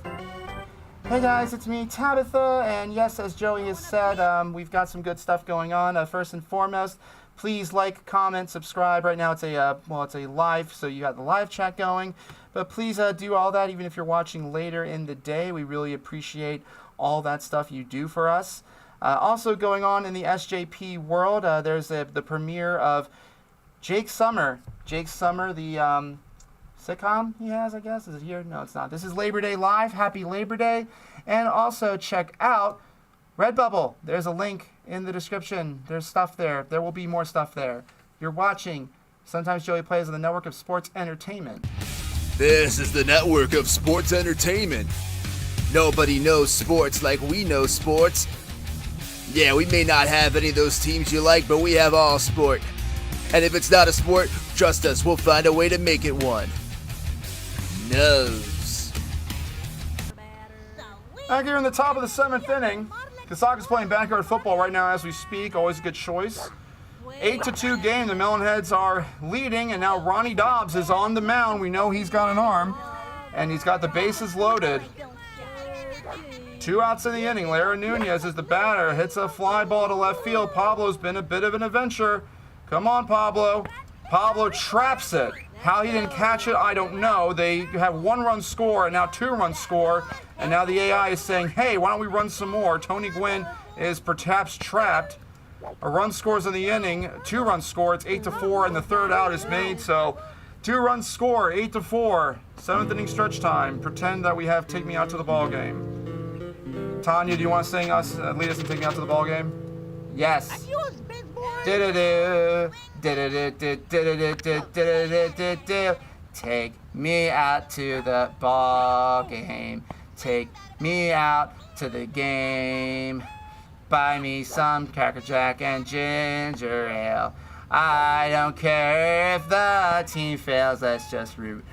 Hey guys, it's me, Tabitha, and yes, as Joey has said, we've got some good stuff going on. First and foremost, please like, comment, subscribe. Right now it's a live, so you got the live chat going. But please do all that, even if you're watching later in the day. We really appreciate all that stuff you do for us. Also going on in the SJP world, there's the premiere of Jake Summer. Jake Summer, the sitcom he has, I guess. Is it here? No, it's not. This is Labor Day Live. Happy Labor Day. And also check out Redbubble. There's a link in the description. There's stuff there. There will be more stuff there. You're watching Sometimes Joey Plays on the Network of Sports Entertainment. This is the Network of Sports Entertainment. Nobody knows sports like we know sports. Yeah, we may not have any of those teams you like, but we have all sport. And if it's not a sport, trust us, we'll find a way to make it one. Nose. Back here in the top of the 7th inning. Kasaka's playing backyard football right now as we speak. Always a good choice. 8-2 game. The Melonheads are leading, and now Ronnie Dobbs is on the mound. We know he's got an arm, and he's got the bases loaded. 2 outs in the inning. Lara Nunez is the batter. Hits a fly ball to left field. Pablo's been a bit of an adventure. Come on, Pablo. Pablo traps it. How he didn't catch it, I don't know. They have 1-run score and now 2-run score. And now the AI is saying, hey, why don't we run some more? Tony Gwynn is perhaps trapped. A run scores in the inning. 2-run score. It's 8-4, and the 3rd out is made. So 2-run score, 8-4. 7th inning stretch time. Pretend that we have Take Me Out to the Ball Game. Tanya, do you want to lead us and take me out to the ball game? Yes. Take me out to the ball game. Take me out to the game. Buy me some Cracker Jack and ginger ale. I don't care if the team fails, let's just root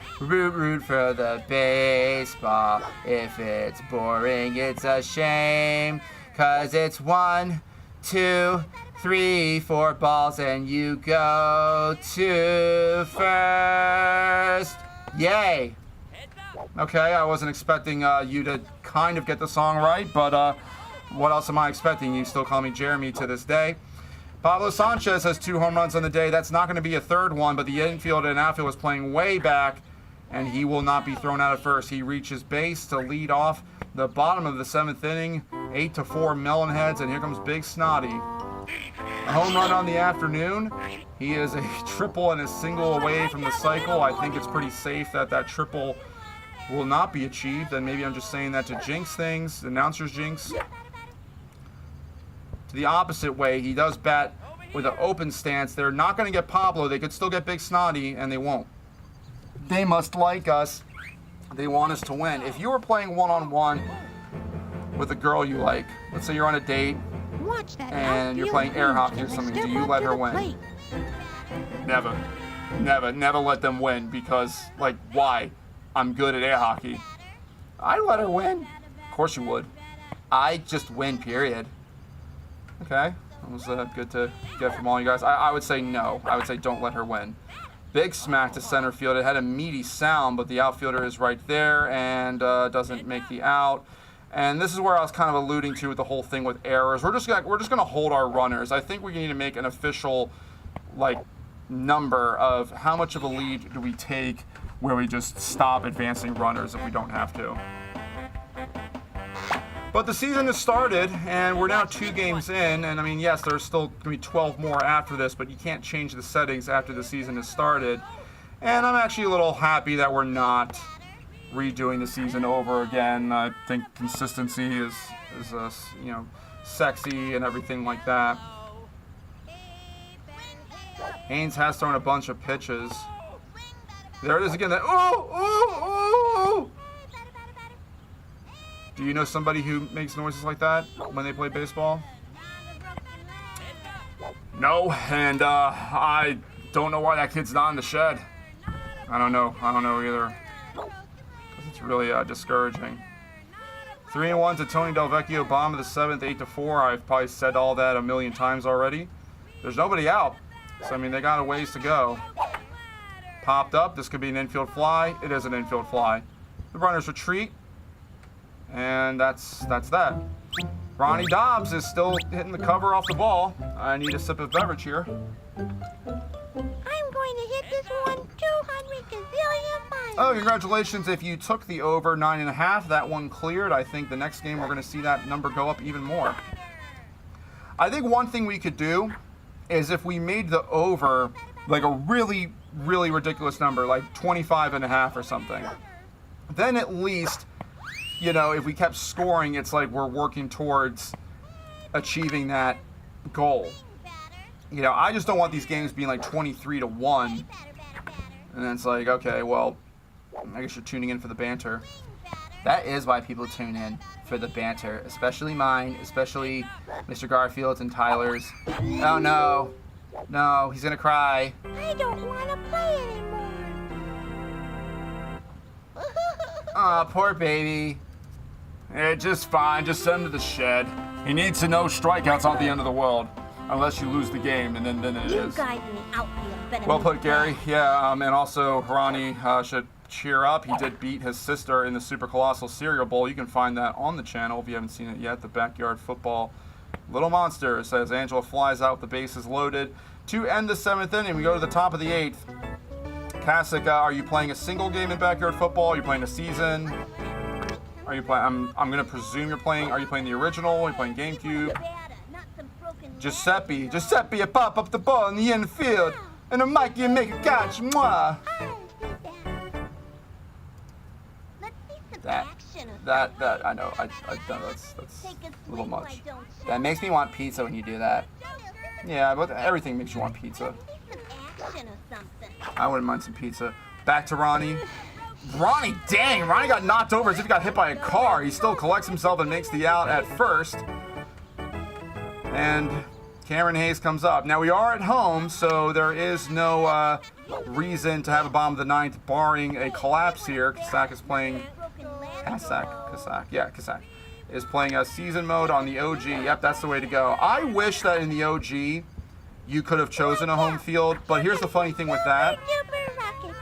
for the baseball. If it's boring, it's a shame, 'cause it's 1, 2, 3, 4 balls and you go to first. Yay! Okay, I wasn't expecting you to kind of get the song right, but what else am I expecting? You still call me Jeremy to this day. Pablo Sanchez has 2 home runs on the day. That's not going to be a 3rd one, but the infield and outfield was playing way back, and he will not be thrown out at first. He reaches base to lead off the bottom of the 7th inning. 8-4 Melonheads, and here comes Big Snotty. A home run on the afternoon. He is a triple and a single away from the cycle. I think it's pretty safe that that triple will not be achieved, and maybe I'm just saying that to jinx things, announcer's jinx. To the opposite way, he does bat with an open stance. They're not going to get Pablo. They could still get Big Snotty, and they won't. They must like us. They want us to win. If you were playing one-on-one with a girl you like, let's say you're on a date, and you're playing air hockey or something, do you let her win? Never. Never let them win, because, like, why? I'm good at air hockey. I'd let her win. Of course you would. I just win, period. Okay, that was good to get from all you guys. I would say no. I would say don't let her win. Big smack to center field. It had a meaty sound, but the outfielder is right there and doesn't make the out. And this is where I was kind of alluding to with the whole thing with errors. We're just gonna hold our runners. I think we need to make an official, like, number of how much of a lead do we take where we just stop advancing runners if we don't have to. But the season has started, and we're now 2 games in, and I mean, yes, there's still going to be 12 more after this, but you can't change the settings after the season has started. And I'm actually a little happy that we're not redoing the season over again. I think consistency is you know, sexy and everything like that. Haynes has thrown a bunch of pitches. There it is again. That ooh. Do you know somebody who makes noises like that when they play baseball? No, and I don't know why that kid's not in the shed. I don't know either. It's really discouraging. 3-1 to Tony Delvecchio, bottom of the 7th, 8-4. I've probably said all that a million times already. There's nobody out, so I mean they got a ways to go. Popped up. This could be an infield fly. It is an infield fly. The runners retreat. And that's that. Ronnie Dobbs is still hitting the cover off the ball. I need a sip of beverage here. I'm going to hit this one 200 gazillion miles. Oh, congratulations. If you took the over 9.5, that one cleared. I think the next game we're going to see that number go up even more. I think one thing we could do is if we made the over like a really, really ridiculous number, like 25.5 or something, then at least, you know, if we kept scoring, it's like we're working towards achieving that goal. You know, I just don't want these games being like 23-1. And then it's like, okay, well, I guess you're tuning in for the banter. That is why people tune in, for the banter, especially mine, especially Mr. Garfield's and Tyler's. Oh no, no, he's gonna cry. I don't want to play anymore. Aw, poor baby. Yeah, just fine. Just send him to the shed. He needs to know strikeouts aren't the end of the world. unless you lose the game, and then it You is. guys in the outfield better Well move put, Gary. fast. Yeah, and also Ronnie should cheer up. He did beat his sister in the Super Colossal Cereal Bowl. You can find that on the channel if you haven't seen it yet. The Backyard Football Little Monsters, as Angela flies out, the bases loaded. To end the 7th inning, we go to the top of the 8th. Kasich, are you playing a single game in Backyard Football? Are you playing a season? Are you playing? I'm gonna presume you're playing. Are you playing the original? Are you playing GameCube? Not some broken Giuseppe, you pop up the ball in the infield, and a Mikey make a catch. Mwah. Let's see some That- action or That I know. I've done that's Take a a little swing much. so I don't show. That makes me want pizza when you do that. Yeah, but everything makes you want pizza. Some action or something. I wouldn't mind some pizza. Back to Ronnie. Ronnie, dang! Ronnie got knocked over as if he got hit by a car. He still collects himself and makes the out at first. And Cameron Hayes comes up. Now we are at home, so there is no reason to have a bottom of the 9th, barring a collapse here. Kasich is playing. Kasich is playing a season mode on the OG. Yep, that's the way to go. I wish that in the OG you could have chosen a home field, but here's the funny thing with that. Super rocket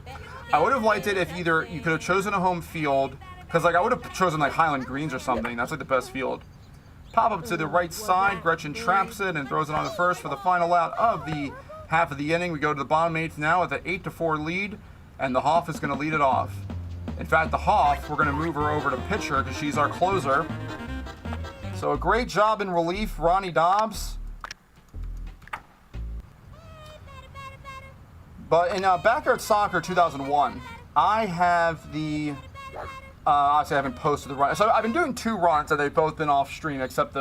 did. I would have liked it if either you could have chosen a home field, because like I would have chosen like Highland Greens or something. That's like the best field. Pop up to the right side. Gretchen traps it and throws it on the first for the final out of the half of the inning. We go to the bottom 8th now with an 8-4 lead, and the Hoff is going to lead it off. In fact, the Hoff, we're going to move her over to pitcher because she's our closer. So a great job in relief, Ronnie Dobbs. But in Backyard Soccer 2001, I have the, obviously I haven't posted the run. So I've been doing 2 runs and they've both been off stream, except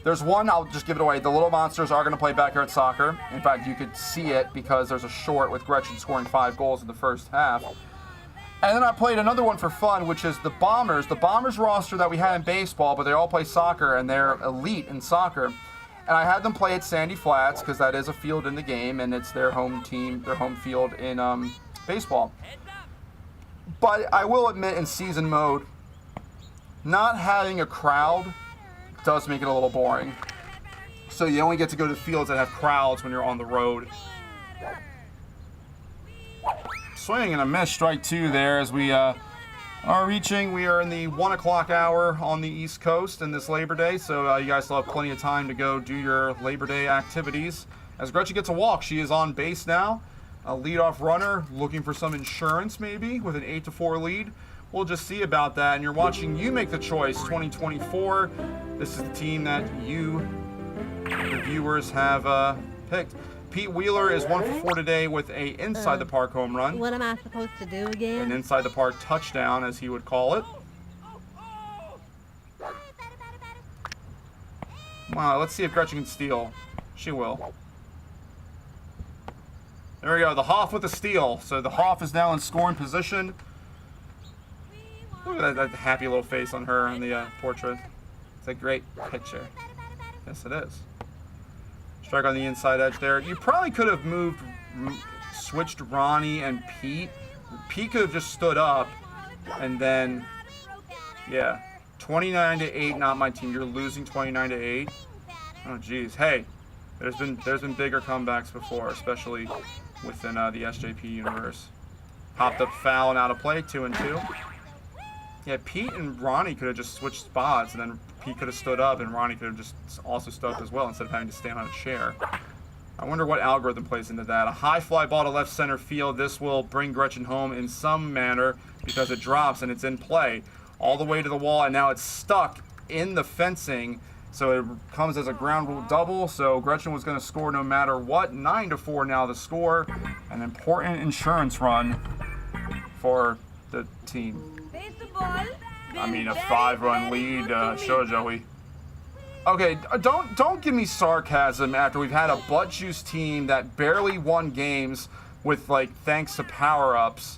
there's one, I'll just give it away. The Little Monsters are going to play Backyard Soccer. In fact, you could see it because there's a short with Gretchen scoring 5 goals in the first half. And then I played another one for fun, which is the Bombers. The Bombers roster that we had in baseball, but they all play soccer and they're elite in soccer. And I had them play at Sandy Flats because that is a field in the game and it's their home team, their home field in baseball. But I will admit, in season mode, not having a crowd does make it a little boring. So you only get to go to fields that have crowds when you're on the road. Swing and a miss, strike 2 there as we are reaching. We are in the 1 o'clock hour on the East Coast in this Labor Day, so you guys still have plenty of time to go do your Labor Day activities. As Gretchen gets a walk, she is on base now. A leadoff runner looking for some insurance maybe with an 8-4 lead. We'll just see about that. And you're watching You Make the Choice 2024. This is the team that you, the viewers, have picked. Pete Wheeler is 1 for 4 today with a inside the park home run. What am I supposed to do An again? inside the park touchdown, as he would call it. Wow, let's see if Gretchen can steal. She will. There we go, the Hoff with the steal. So the Hoff is now in scoring position. Look at that happy little face on her in the portrait. It's a great picture. Yes, it is. Strike on the inside edge there. You probably could have switched Ronnie and Pete. Pete could have just stood up, and then, yeah, 29-8. Not my team. You're losing 29-8. Oh, geez. Hey, there's been bigger comebacks before, especially within the SJP universe. Popped up foul and out of play. 2-2. Yeah, Pete and Ronnie could have just switched spots, and then Pete could have stood up, and Ronnie could have just also stood up as well instead of having to stand on a chair. I wonder what algorithm plays into that. A high fly ball to left center field. This will bring Gretchen home in some manner because it drops and it's in play all the way to the wall, and now it's stuck in the fencing. So it comes as a ground rule double. So Gretchen was going to score no matter what. 9-4 now the score. An important insurance run for the team. I mean, a 5-run lead, sure, Joey. Okay, don't give me sarcasm after we've had a butt juice team that barely won games with, like, thanks to power-ups.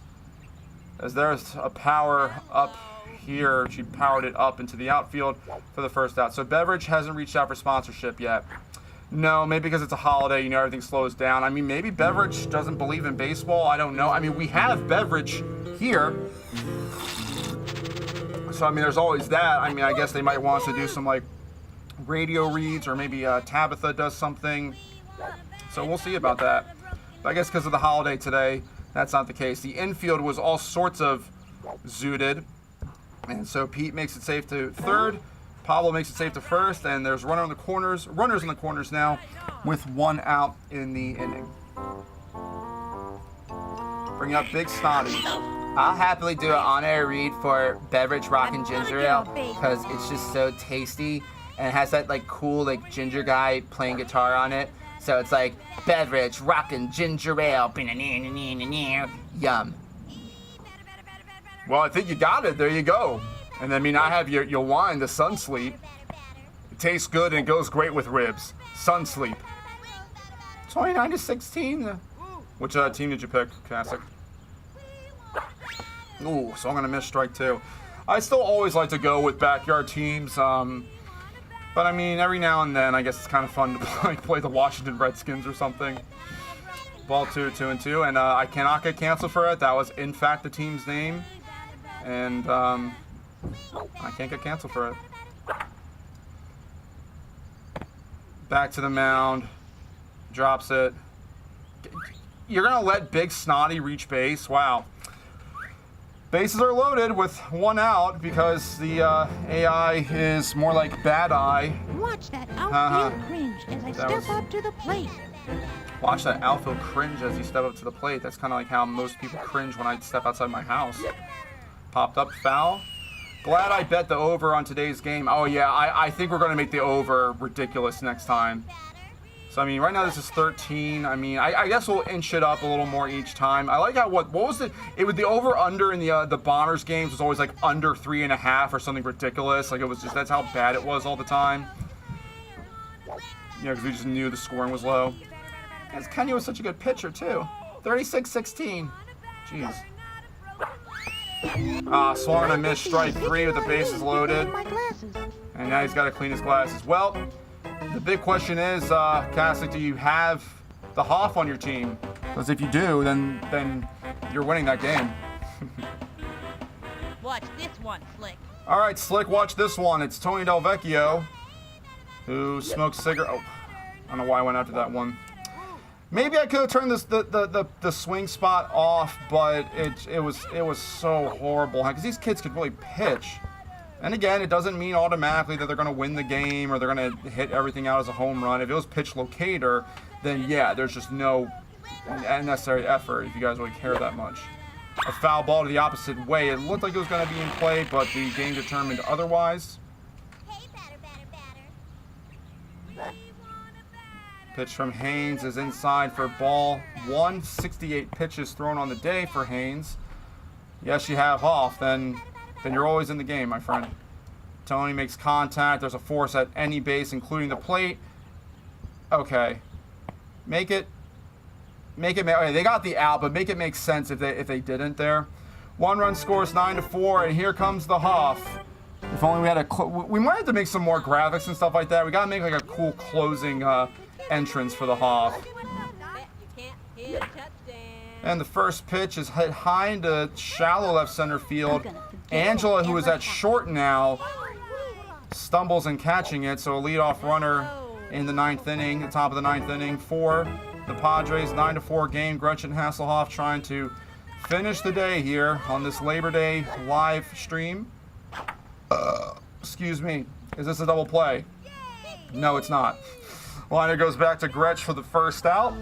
As there's a power up here, she powered it up into the outfield for the first out. So Beverage hasn't reached out for sponsorship yet. No, maybe because it's a holiday, you know, everything slows down. I mean, maybe Beverage doesn't believe in baseball. I don't know. I mean, we have Beverage here. So, I mean, there's always that. I mean, I guess they might want us to do some, like, radio reads, or maybe Tabitha does something. So we'll see about that. But I guess because of the holiday today, that's not the case. The infield was all sorts of zooted. And so Pete makes it safe to third. Pablo makes it safe to first. And there's runners in the corners now with 1 out in the inning. Bring up Big Snotty. I'll happily do an on-air read for Beverage Rockin' Ginger Ale because it's just so tasty and it has that like cool like ginger guy playing guitar on it. So it's like Beverage Rockin' Ginger Ale. Yum. Well, I think you got it. There you go. And I mean, I have your wine, the Sun Sleep. It tastes good and it goes great with ribs. Sun Sleep. 29-16. Which team did you pick, Kasich? Ooh, so I'm going to miss strike 2. I still always like to go with backyard teams. But I mean, every now and then, I guess it's kind of fun to play the Washington Redskins or something. Ball 2-2-2. And I cannot get canceled for it. That was, in fact, the team's name. And I can't get canceled for it. Back to the mound. Drops it. You're going to let Big Snotty reach base? Wow. Bases are loaded with 1 out because the AI is more like Bad Eye. Watch that outfield cringe as I step up to the plate. Watch that outfield cringe as you step up to the plate. That's kind of like how most people cringe when I step outside my house. Popped up foul. Glad I bet the over on today's game. Oh yeah, I think we're going to make the over ridiculous next time. So, I mean, right now this is 13. I mean, I guess we'll inch it up a little more each time. I like how, what was it? It was the over-under in the Bombers games was always like under 3.5 or something ridiculous. Like, it was just, that's how bad it was all the time. You know, because we just knew the scoring was low. Because Kenya was such a good pitcher, too. 36-16. Jeez. Swung and a missed strike 3 with the bases loaded. And now he's got to clean his glasses. Well, the big question is, Kasich, do you have the Hoff on your team? Because if you do, then you're winning that game. Watch this one, Slick. All right, Slick, watch this one. It's Tony Del Vecchio, who smokes cigarettes. Oh, I don't know why I went after that one. Maybe I could have turned the swing spot off, but it was so horrible because these kids could really pitch. And again, it doesn't mean automatically that they're going to win the game or they're going to hit everything out as a home run. If it was pitch locator, then yeah, there's just no unnecessary effort if you guys really care that much. A foul ball to the opposite way. It looked like it was going to be in play, but the game determined otherwise. Pitch from Haynes is inside for ball 1. 68 pitches thrown on the day for Haynes. Yes, you have Hoff, then you're always in the game, my friend. Tony makes contact. There's a force at any base, including the plate. Okay. Make it. Okay, they got the out, but make it make sense if they didn't there. 1 run scores 9-4, and here comes the Hoff. If only we had we might have to make some more graphics and stuff like that. We gotta make like a cool closing entrance for the Hoff. And the first pitch is hit high into shallow left center field. Angela, who is at short now, stumbles in catching it. So a leadoff runner in the 9th inning, the top of the 9th inning for the Padres. 9-4 game. Gretchen Hasselhoff trying to finish the day here on this Labor Day live stream. Excuse me. Is this a double play? No, it's not. Liner goes back to Gretsch for the first out.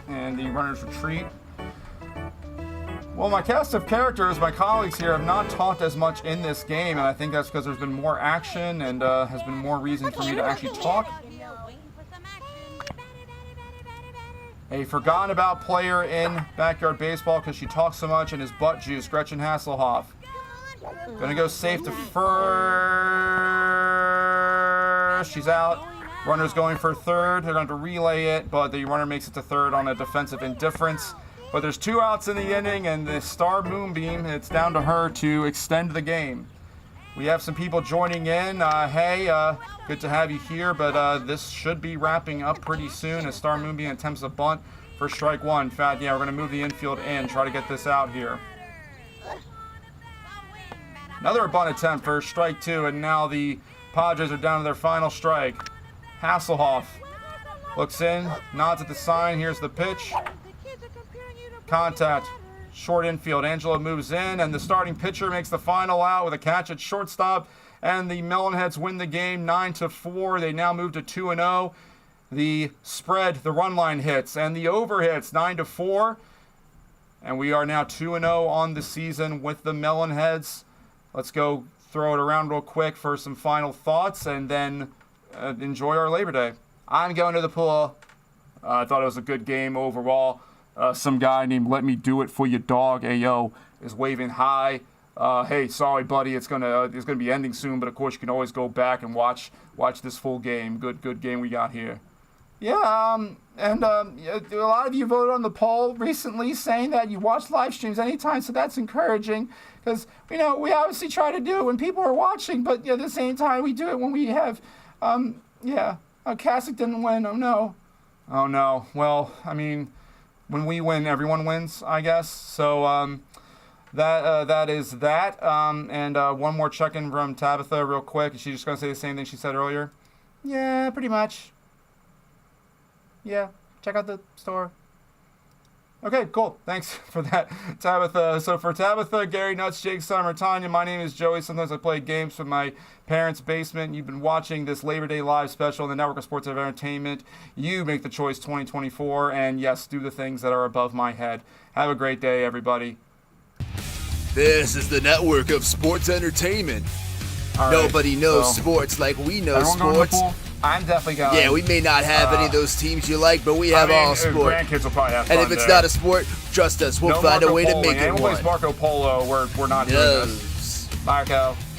And the runners retreat. Well, my cast of characters, my colleagues here, have not talked as much in this game, and I think that's because there's been more action and has been more reason for me to actually talk. A forgotten about player in backyard baseball because she talks so much and is butt juice, Gretchen Hasselhoff. Gonna go safe to first. She's out. Runner's going for third. They're going to relay it, but the runner makes it to third on a defensive indifference. But there's 2 outs in the inning, and the star Moonbeam, it's down to her to extend the game. We have some people joining in. Hey, good to have you here, but this should be wrapping up pretty soon as Star Moonbeam attempts a bunt for strike 1. In fact, yeah, we're going to move the infield in, try to get this out here. Another bunt attempt for strike 2, and now the Padres are down to their final strike. Hasselhoff looks in, nods at the sign. Here's the pitch. Contact. Short infield. Angelo moves in, and the starting pitcher makes the final out with a catch at shortstop. And the Melonheads win the game 9-4. They now move to 2-0. The spread, the run line hits, and the over hits 9-4. And we are now 2-0 on the season with the Melonheads. Let's go throw it around real quick for some final thoughts, and then enjoy our Labor Day. I'm going to the pool. I thought it was a good game overall. Some guy named Let Me Do It For Your Dog, Ayo, is waving hi. Hey, sorry, buddy, it's gonna be ending soon, but of course you can always go back and watch this full game. Good game we got here. Yeah, and a lot of you voted on the poll recently saying that you watch live streams anytime, so that's encouraging because, we obviously try to do it when people are watching, but at the same time, we do it when we have, Kasich didn't win. Oh, no. Well, I mean, when we win, everyone wins, I guess. So, that is that. And one more check-in from Tabitha real quick. Is she just going to say the same thing she said earlier? Yeah, pretty much. Yeah, check out the store. Okay, cool. Thanks for that, Tabitha. So for Tabitha, Gary Nuts, Jake Summer, Tanya, my name is Joey. Sometimes I play games from my parents' basement. You've been watching this Labor Day Live special on the Network of Sports and Entertainment. You make the choice 2024, and yes, do the things that are above my head. Have a great day, everybody. This is the Network of Sports Entertainment. All right, Nobody knows so sports like we know everyone going to the sports. pool? I'm definitely going. Yeah, we may not have any of those teams you like, but we have all sport. Grandkids will probably have fun And if it's there. not a sport, trust us, we'll No find a Marco way to Polo. make it Anyone one. plays Marco Polo, we're not doing this. Yes. Marco.